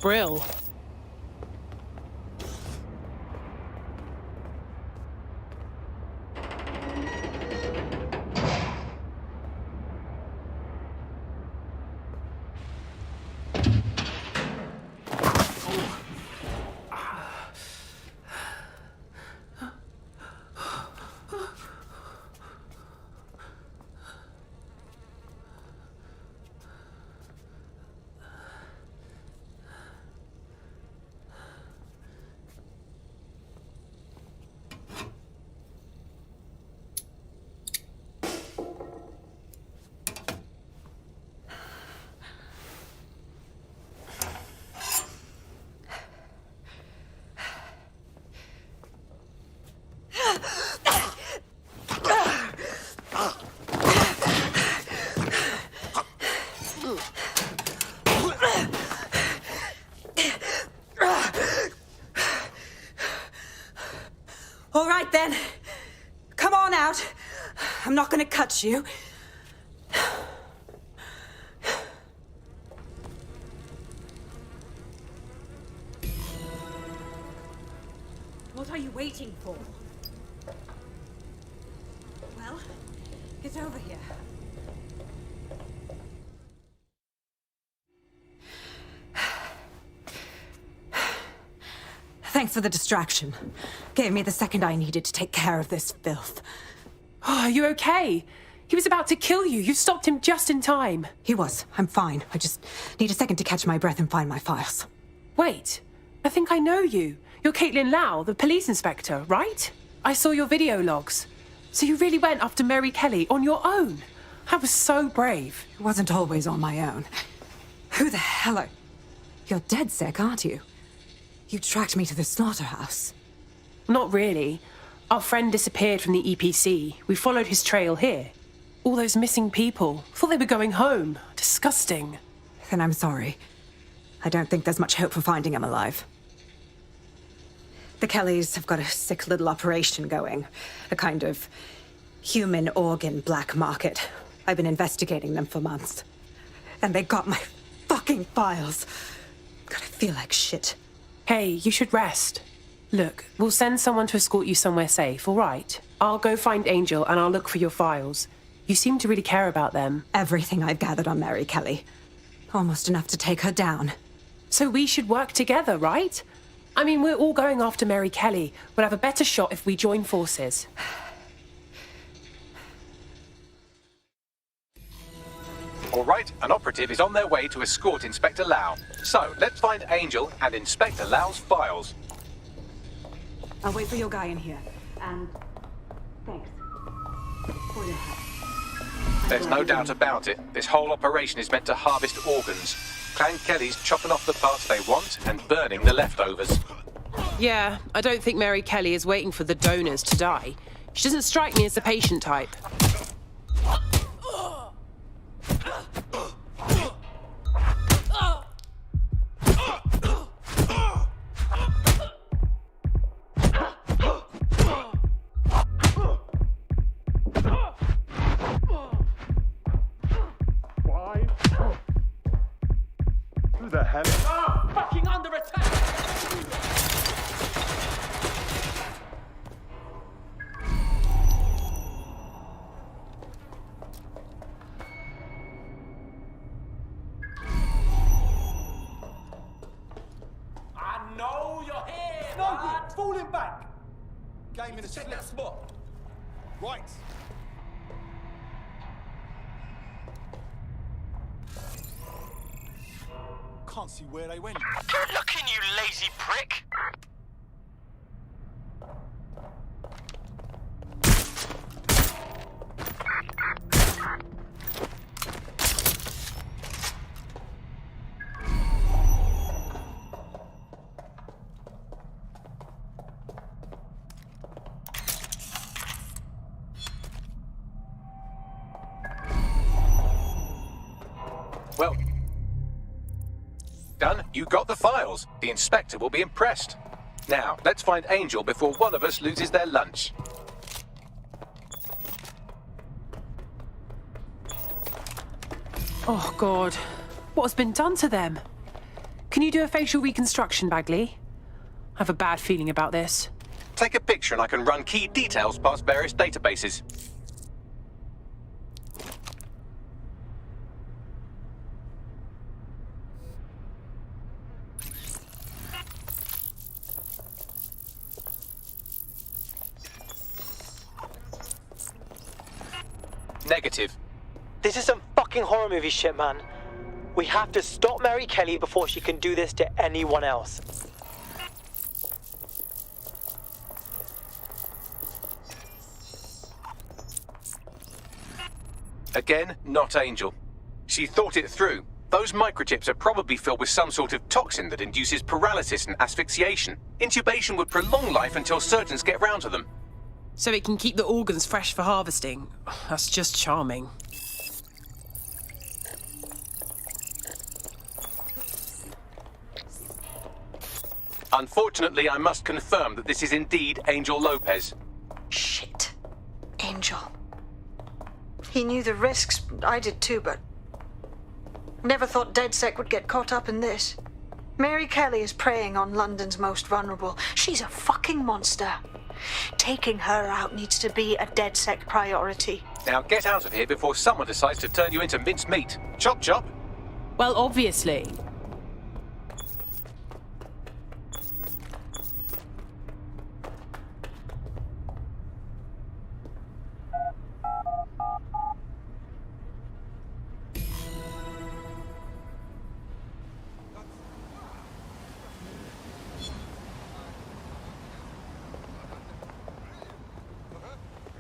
Brill. All right, then. Come on out. I'm not gonna cut you. What are you waiting for? Well, get over here. Thanks for the distraction. Gave me the second I needed to take care of this filth. Oh, are you okay? He was about to kill you. You stopped him just in time. He was. I'm fine. I just need a second to catch my breath and find my files. Wait, I think I know you. You're Caitlin Lau, the police inspector, right? I saw your video logs. So you really went after Mary Kelly on your own? That was so brave. It wasn't always on my own. Who the hell are... You're DedSec, aren't you? You tracked me to the slaughterhouse. Not really. Our friend disappeared from the EPC. We followed his trail here. All those missing people. Thought they were going home. Disgusting. Then I'm sorry. I don't think there's much hope for finding him alive. The Kellys have got a sick little operation going. A kind of human organ black market. I've been investigating them for months. And they got my fucking files. God, I feel like shit. Hey, you should rest. Look, we'll send someone to escort you somewhere safe, all right? I'll go find Angel and I'll look for your files. You seem to really care about them. Everything I've gathered on Mary Kelly. Almost enough to take her down. So we should work together, right? I mean, we're all going after Mary Kelly. We'll have a better shot if we join forces. All right, an operative is on their way to escort Inspector Lau. So, let's find Angel and Inspector Lau's files. I'll wait for your guy in here. And... thanks. For your help. There's no doubt about it. This whole operation is meant to harvest organs. Clan Kelly's chopping off the parts they want and burning the leftovers. Yeah, I don't think Mary Kelly is waiting for the donors to die. She doesn't strike me as the patient type. Who the hell? Ah, fucking under attack! I know you're here, No, bud. falling back. Game in a check that spot. Right. Can't see where they went. Good looking, you lazy prick! Well, done. You got the files. The inspector will be impressed. Now, let's find Angel before one of us loses their lunch. Oh, God. What has been done to them? Can you do a facial reconstruction, Bagley? I have a bad feeling about this. Take a picture and I can run key details past various databases. Negative. This is some fucking horror movie shit, man. We have to stop Mary Kelly before she can do this to anyone else. Again, not Angel. She thought it through. Those microchips are probably filled with some sort of toxin that induces paralysis and asphyxiation. Intubation would prolong life until surgeons get round to them. So it can keep the organs fresh for harvesting. That's just charming. Unfortunately, I must confirm that this is indeed Angel Lopez. Shit. Angel. He knew the risks. I did too, but never thought DedSec would get caught up in this. Mary Kelly is preying on London's most vulnerable. She's a fucking monster. Taking her out needs to be a DedSec priority. Now get out of here before someone decides to turn you into minced meat. Chop chop. Well, obviously.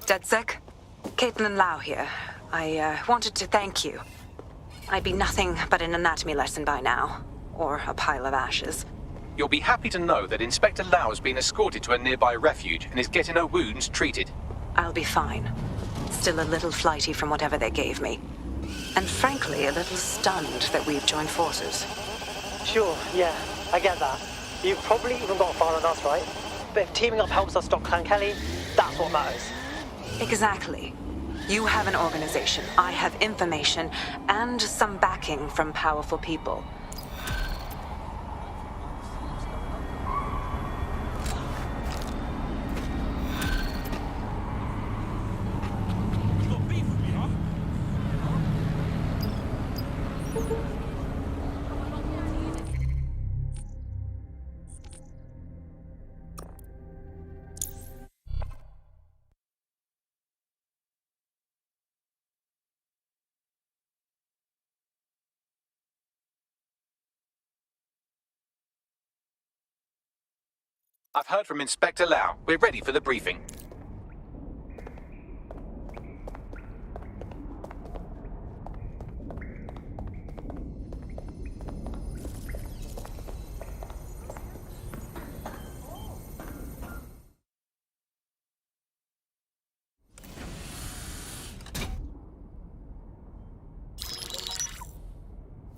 DedSec? Caitlin Lau here. I wanted to thank you. I'd be nothing but an anatomy lesson by now. Or a pile of ashes. You'll be happy to know that Inspector Lau has been escorted to a nearby refuge and is getting her wounds treated. I'll be fine. Still a little flighty from whatever they gave me. And frankly, a little stunned that we've joined forces. Sure, yeah, I get that. You've probably even got far on us, right? But if teaming up helps us stop Clan Kelly, that's what matters. Exactly. You have an organization, I have information, and some backing from powerful people. I've heard from Inspector Lau. We're ready for the briefing.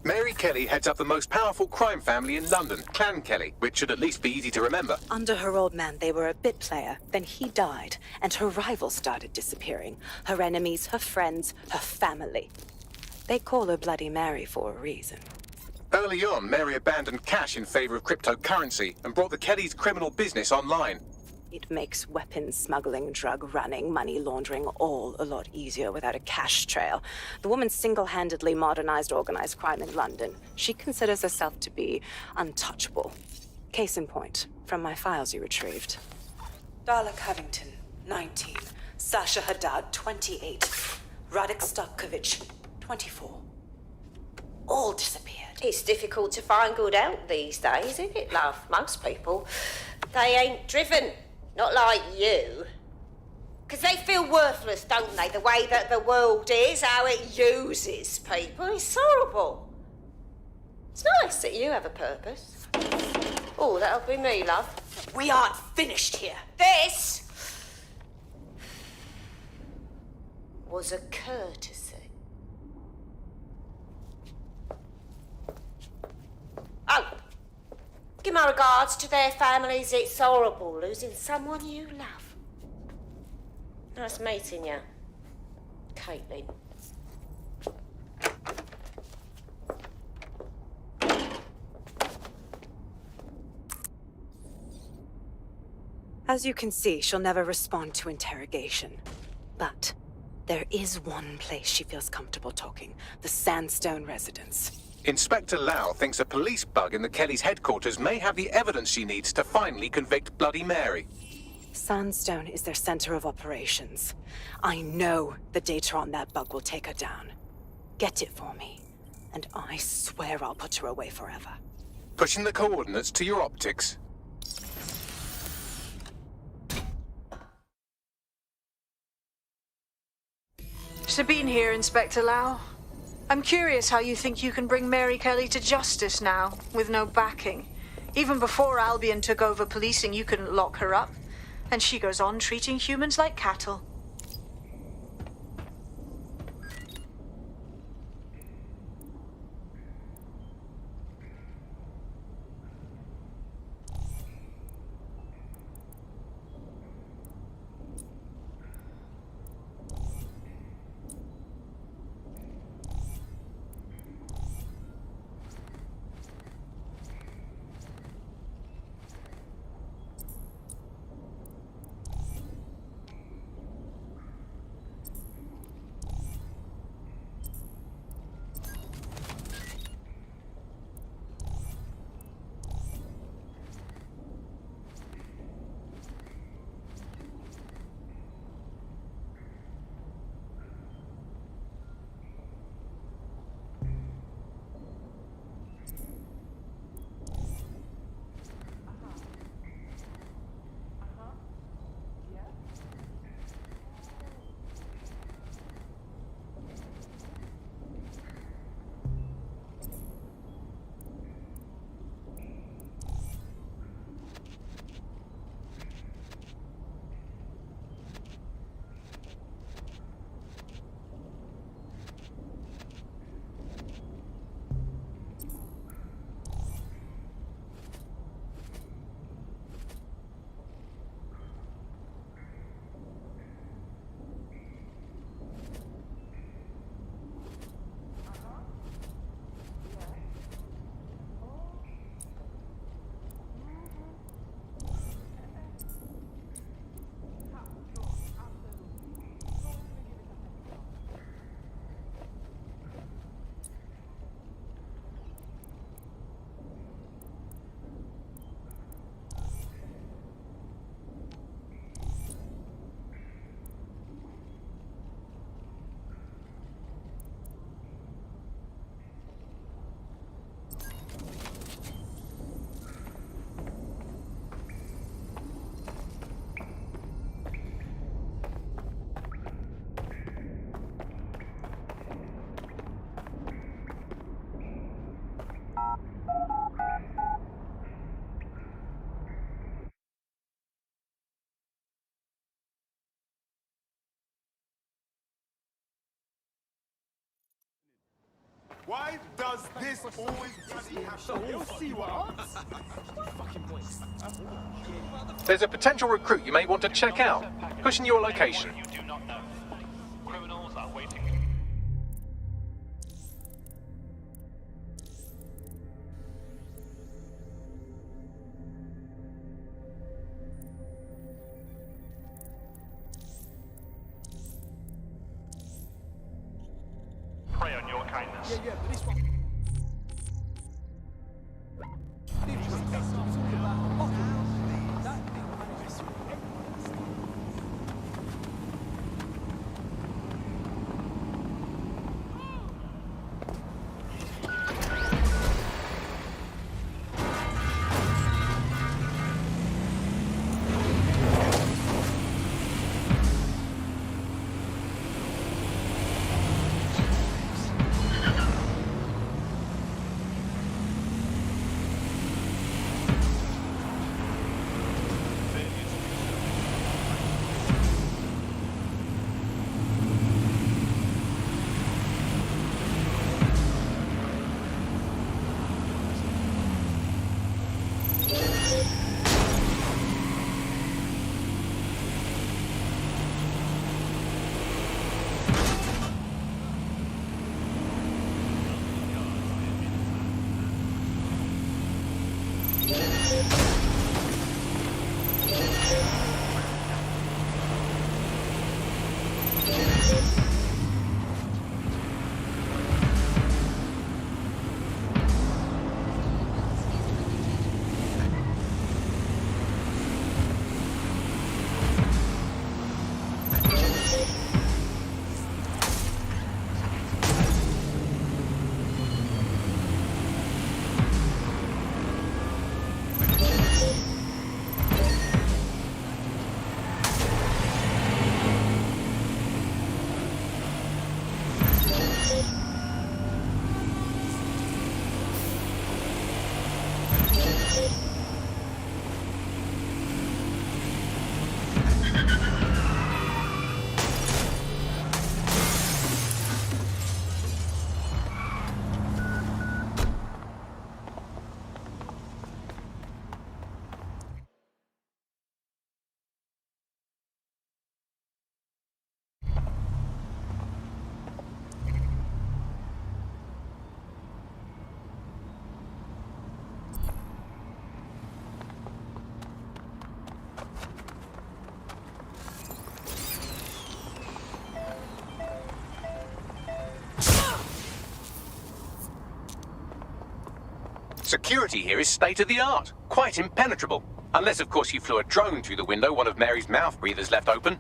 Mary Kelly heads up the most powerful crime family in London, Clan Kelly, which should at least be easy to remember. Under her old man, they were a bit player. Then he died, and her rivals started disappearing. Her enemies, her friends, her family. They call her Bloody Mary for a reason. Early on, Mary abandoned cash in favor of cryptocurrency and brought the Kellys' criminal business online. It makes weapons smuggling, drug running, money laundering all a lot easier without a cash trail. The woman single-handedly modernized organized crime in London. She considers herself to be untouchable. Case in point, from my files you retrieved. Darla Covington, 19. Sasha Haddad, 28. Radek Stokovich, 24. All disappeared. It's difficult to find good help these days, isn't it, love? Most people, they ain't driven. Not like you. Because they feel worthless, don't they? The way that the world is, how it uses people. It's horrible. It's nice that you have a purpose. Oh, that'll be me, love. We aren't finished here. This was a courtesy. Oh, give my regards to their families. It's horrible losing someone you love. Nice meeting you, Caitlin. As you can see, she'll never respond to interrogation. But there is one place she feels comfortable talking, the Sandstone residence. Inspector Lau thinks a police bug in the Kellys' headquarters may have the evidence she needs to finally convict Bloody Mary. Sandstone is their center of operations. I know the data on that bug will take her down. Get it for me, and I swear I'll put her away forever. Pushing the coordinates to your optics. Sabine here, Inspector Lau. I'm curious how you think you can bring Mary Kelly to justice now, with no backing. Even before Albion took over policing, you couldn't lock her up. And she goes on treating humans like cattle. Why does this always bloody happen? You'll see what happens. There's a potential recruit you may want to check out. Pushing your location. Criminals are waiting. Prey on your kindness. Yeah, but this one. Security here is state-of-the-art, quite impenetrable. Unless, of course, you flew a drone through the window one of Mary's mouth breathers left open.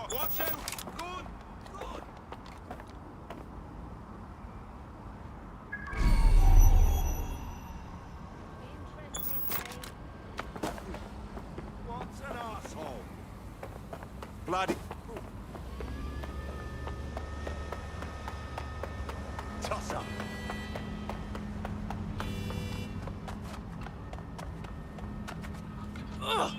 Watch out! Good! Good! What's an asshole? Bloody... Toss up. Ugh!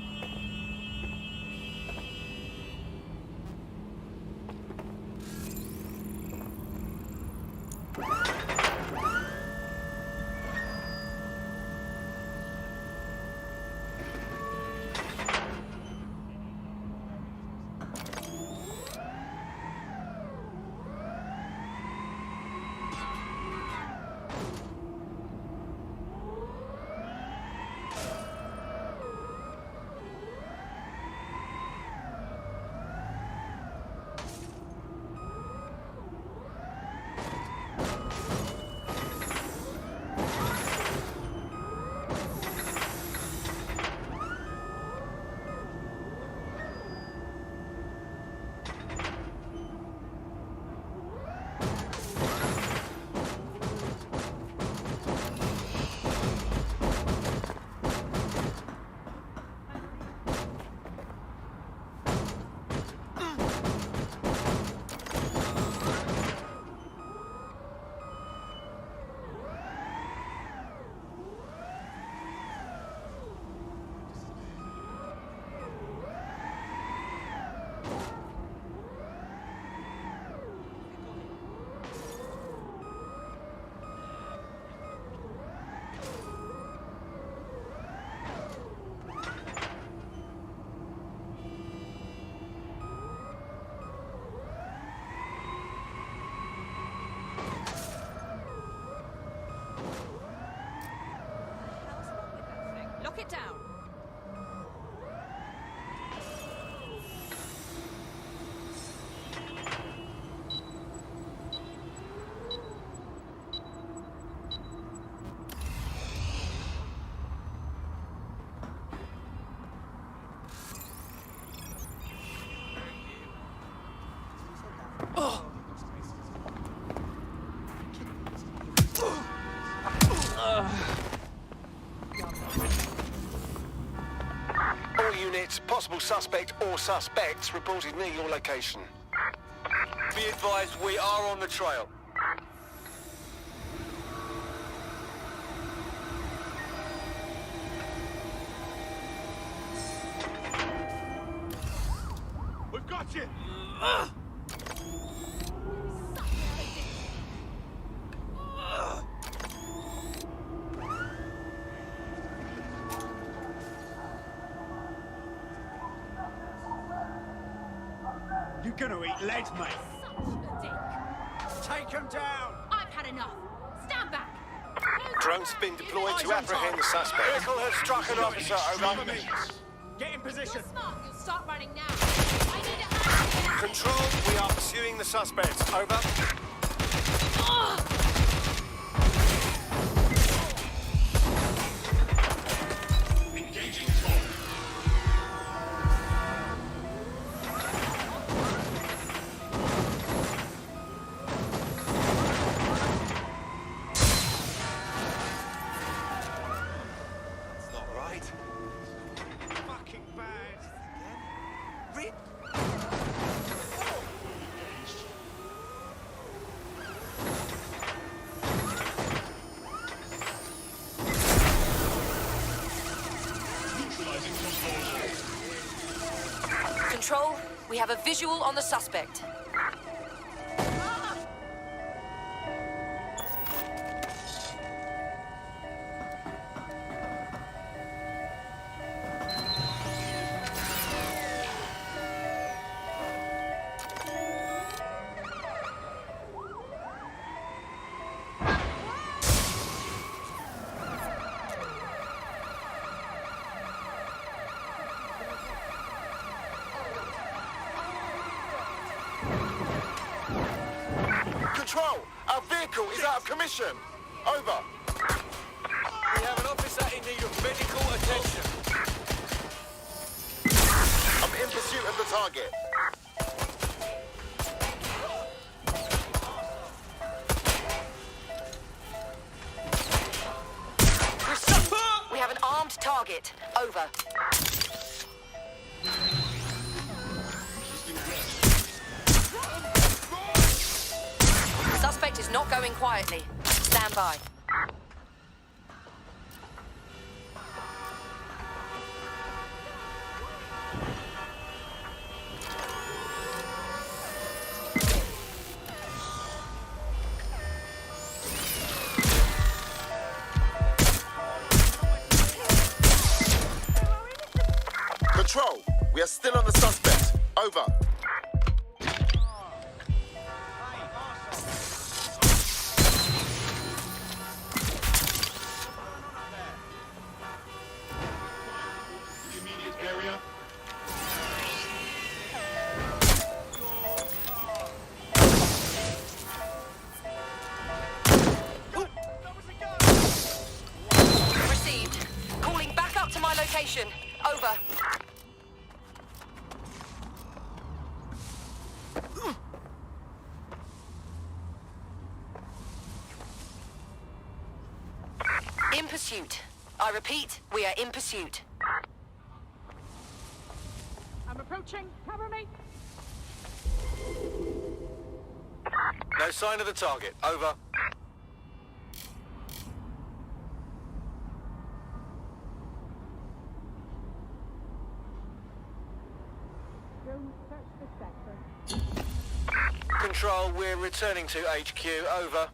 Lock it down. unit, possible suspect or suspects reported near your location. Be advised, we are on the trail. We've got you! You're gonna eat lead, mate. Take him down! I've had enough. Stand back. Drone's been deployed to apprehend the suspect. Vehicle has struck an officer, over. Get in position. You're smart. You'll start running now. I need it. Control, we are pursuing the suspect, over. Control, we have a visual on the suspect. Control, our vehicle is out of commission. Over. We have an officer in need of medical attention. I'm in pursuit of the target. We have an armed target. Over. Suspect is not going quietly. Stand by. Control, we are still on the suspect. Over. Received. Calling back up to my location. Over. In pursuit. I repeat, we are in pursuit. I'm approaching. Cover me. No sign of the target. Over. Control, we're returning to HQ. Over.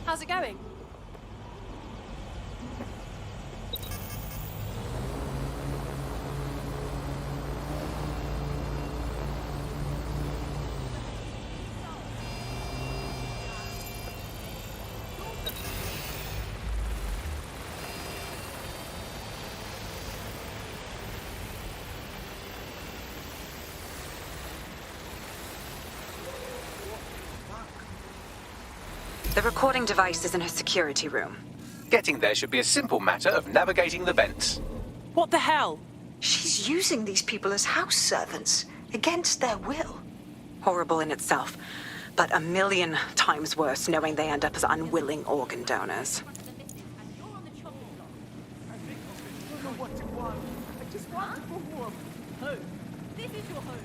How's it going? The recording device is in her security room. Getting there should be a simple matter of navigating the vents. What the hell? She's using these people as house servants, against their will. Horrible in itself, but a million times worse knowing they end up as unwilling organ donors. This is your home.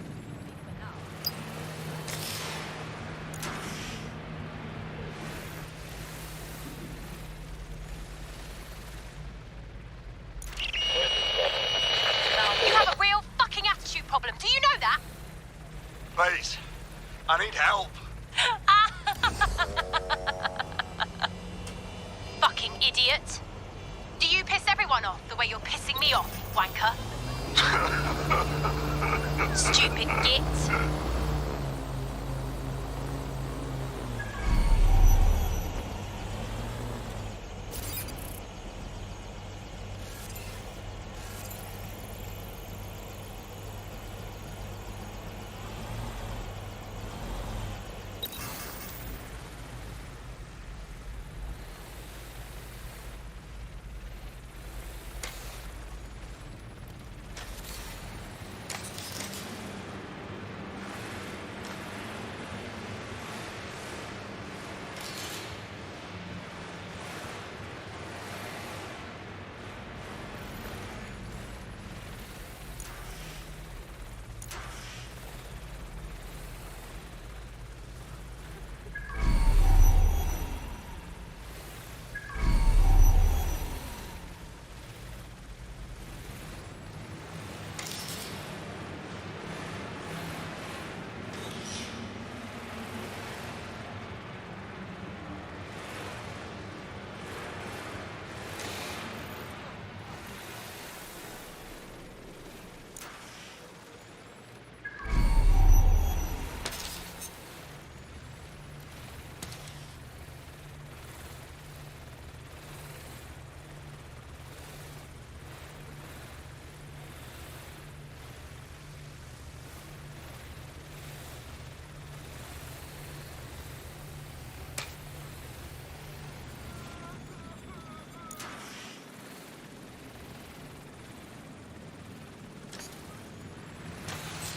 You have a real fucking attitude problem. Do you know that? Please, I need help. Fucking idiot. Do you piss everyone off the way you're pissing me off, you wanker? Stupid git.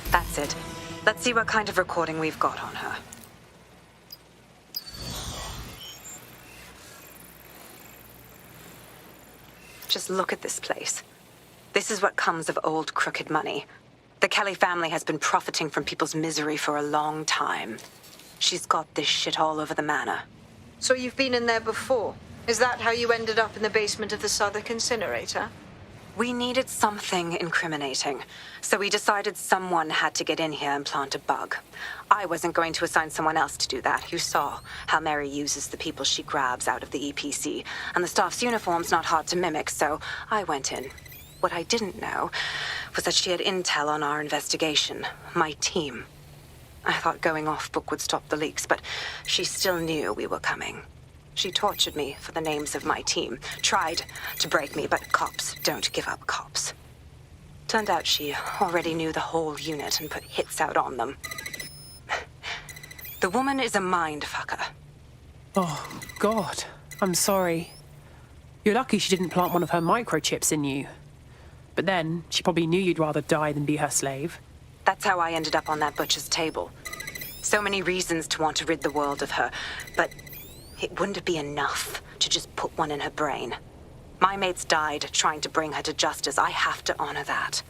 That's it. Let's see what kind of recording we've got on her. Just look at this place. This is what comes of old crooked money. The Kelly family has been profiting from people's misery for a long time. She's got this shit all over the manor. So you've been in there before? Is that how you ended up in the basement of the Southwark incinerator? We needed something incriminating, so we decided someone had to get in here and plant a bug. I wasn't going to assign someone else to do that. You saw how Mary uses the people she grabs out of the EPC, and the staff's uniform's not hard to mimic, so I went in. What I didn't know was that she had intel on our investigation, my team. I thought going off book would stop the leaks, but she still knew we were coming. She tortured me for the names of my team, tried to break me, but cops don't give up cops. Turned out she already knew the whole unit and put hits out on them. The woman is a mind fucker. Oh, God. I'm sorry. You're lucky she didn't plant one of her microchips in you. But then, she probably knew you'd rather die than be her slave. That's how I ended up on that butcher's table. So many reasons to want to rid the world of her, but it wouldn't be enough to just put one in her brain. My mates died trying to bring her to justice. I have to honor that.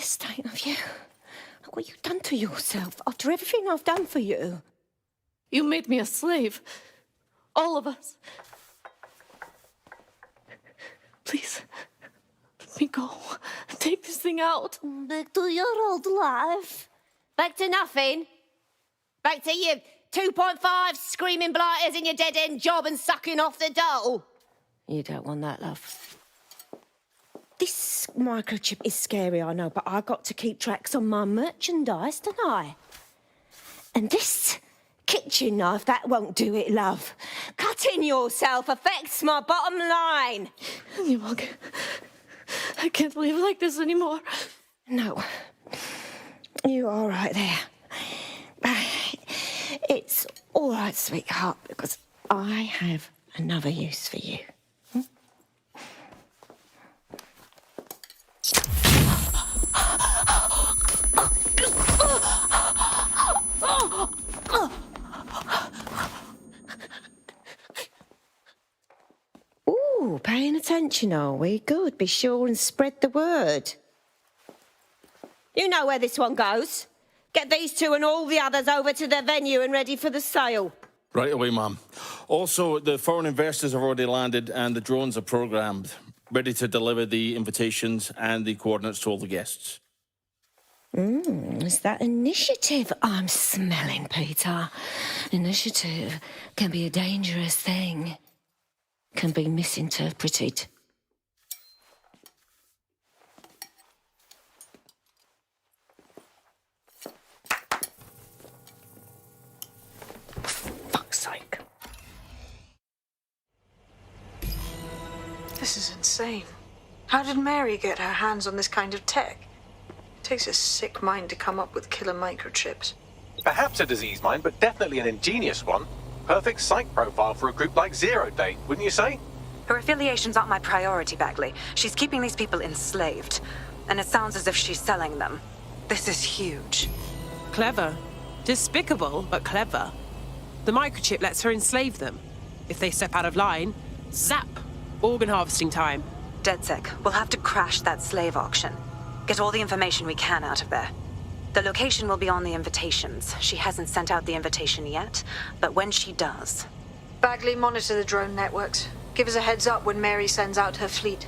state of you. Look what you've done to yourself after everything I've done for you. You made me a slave. All of us. Please, let me go. Take this thing out. Back to your old life. Back to nothing. Back to you 2.5 screaming blighters in your dead-end job and sucking off the dole. You don't want that, love. This microchip is scary, I know, but I got to keep tracks on my merchandise, don't I? And this kitchen knife, that won't do it, love. Cutting yourself affects my bottom line. I can't live like this anymore. No. You're all right there. It's all right, sweetheart, because I have another use for you. Ooh, paying attention, are we? Good. Be sure and spread the word. You know where this one goes. Get these two and all the others over to the venue and ready for the sale. Right away, ma'am. Also, the foreign investors have already landed and the drones are programmed, ready to deliver the invitations and the coordinates to all the guests. It's that initiative I'm smelling, Peter. Initiative can be a dangerous thing. Can be misinterpreted. Fuck's sake. This is insane. How did Mary get her hands on this kind of tech? It takes a sick mind to come up with killer microchips. Perhaps a disease mind, but definitely an ingenious one. Perfect psych profile for a group like Zero Day, wouldn't you say? Her affiliations aren't my priority, Bagley. She's keeping these people enslaved. And it sounds as if she's selling them. This is huge. Clever. Despicable, but clever. The microchip lets her enslave them. If they step out of line, zap! Organ harvesting time. DedSec, we'll have to crash that slave auction. Get all the information we can out of there. The location will be on the invitations. She hasn't sent out the invitation yet, but when she does... Bagley, monitor the drone networks. Give us a heads up when Mary sends out her fleet.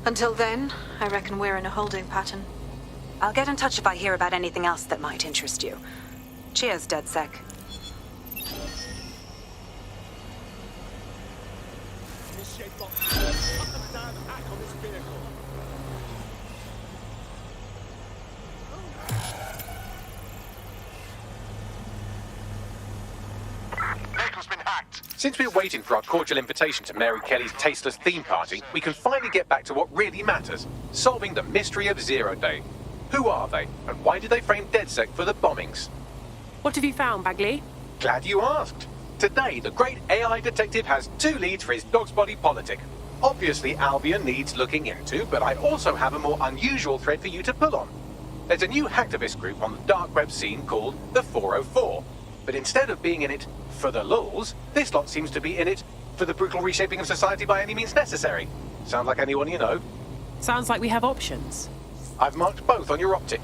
Until then, I reckon we're in a holding pattern. I'll get in touch if I hear about anything else that might interest you. Cheers, DedSec. Since we're waiting for our cordial invitation to Mary Kelly's tasteless theme party, we can finally get back to what really matters, solving the mystery of Zero Day. Who are they, and why did they frame DedSec for the bombings? What have you found, Bagley? Glad you asked. Today, the great AI detective has 2 leads for his dog's body politic. Obviously, Albion needs looking into, but I also have a more unusual thread for you to pull on. There's a new hacktivist group on the dark web scene called the 404. But instead of being in it for the lulz, this lot seems to be in it for the brutal reshaping of society by any means necessary. Sound like anyone you know? Sounds like we have options. I've marked both on your optic.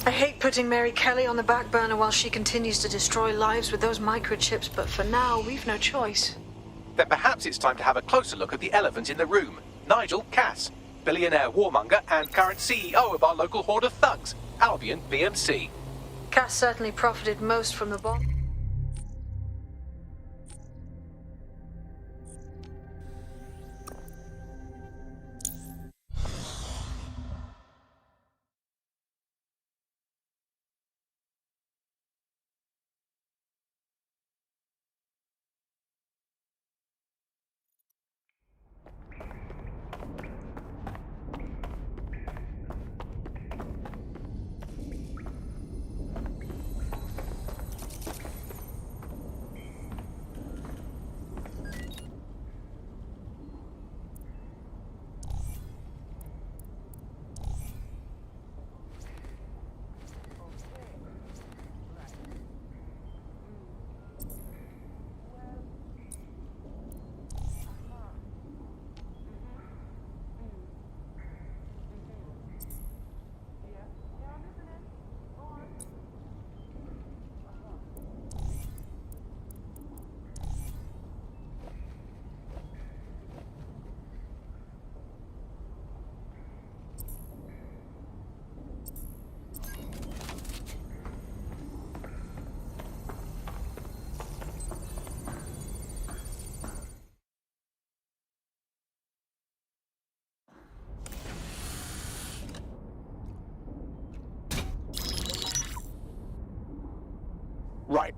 I hate putting Mary Kelly on the back burner while she continues to destroy lives with those microchips, but for now, we've no choice. Then perhaps it's time to have a closer look at the elephant in the room. Nigel Cass, billionaire warmonger and current CEO of our local horde of thugs, Albion BMC. Cass certainly profited most from the bomb.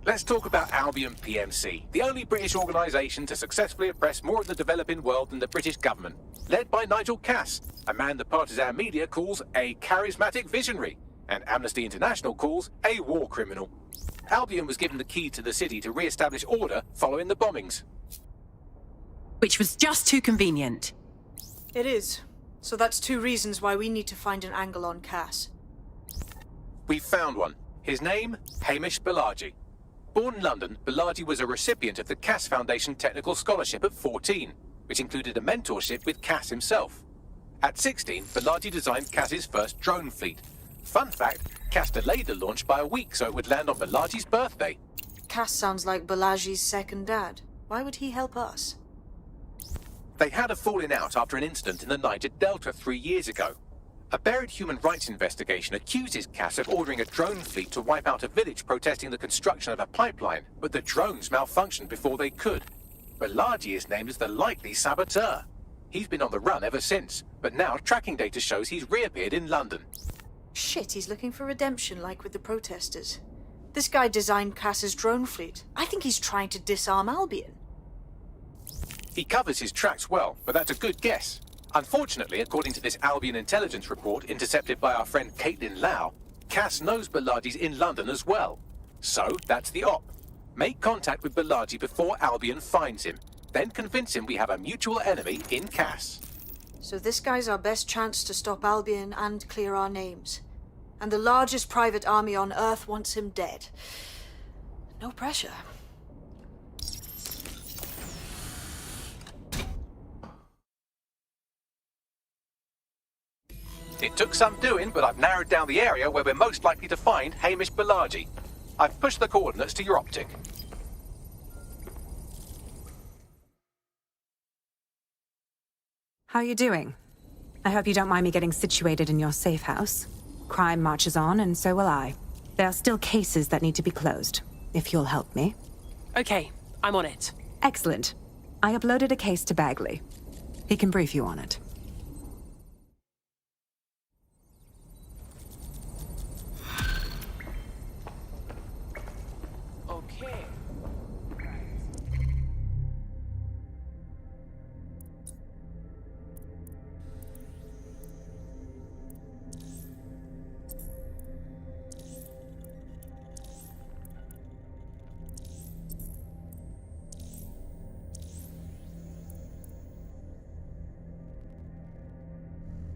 Let's talk about Albion PMC, the only British organisation to successfully oppress more of the developing world than the British government, led by Nigel Cass, a man the partisan media calls a charismatic visionary, and Amnesty International calls a war criminal. Albion was given the key to the city to re-establish order following the bombings. Which was just too convenient. It is. So that's 2 reasons why we need to find an angle on Cass. We've found one. His name, Hamish Balaji. Born in London, Balaji was a recipient of the Cass Foundation Technical Scholarship at 14, which included a mentorship with Cass himself. At 16, Balaji designed Cass's first drone fleet. Fun fact, Cass delayed the launch by a week so it would land on Balaji's birthday. Cass sounds like Balaji's second dad. Why would he help us? They had a falling out after an incident in the Niger Delta 3 years ago. A buried human rights investigation accuses Cass of ordering a drone fleet to wipe out a village protesting the construction of a pipeline, but the drones malfunctioned before they could. Balaji is named as the likely saboteur. He's been on the run ever since, but now tracking data shows he's reappeared in London. Shit, he's looking for redemption like with the protesters. This guy designed Cass's drone fleet. I think he's trying to disarm Albion. He covers his tracks well, but that's a good guess. Unfortunately, according to this Albion intelligence report intercepted by our friend Caitlin Lau, Cass knows Balaji's in London as well. So, that's the op. Make contact with Balaji before Albion finds him. Then convince him we have a mutual enemy in Cass. So this guy's our best chance to stop Albion and clear our names. And the largest private army on Earth wants him dead. No pressure. It took some doing, but I've narrowed down the area where we're most likely to find Hamish Balaji. I've pushed the coordinates to your optic. How are you doing? I hope you don't mind me getting situated in your safe house. Crime marches on, and so will I. There are still cases that need to be closed, if you'll help me. Okay, I'm on it. Excellent. I uploaded a case to Bagley. He can brief you on it.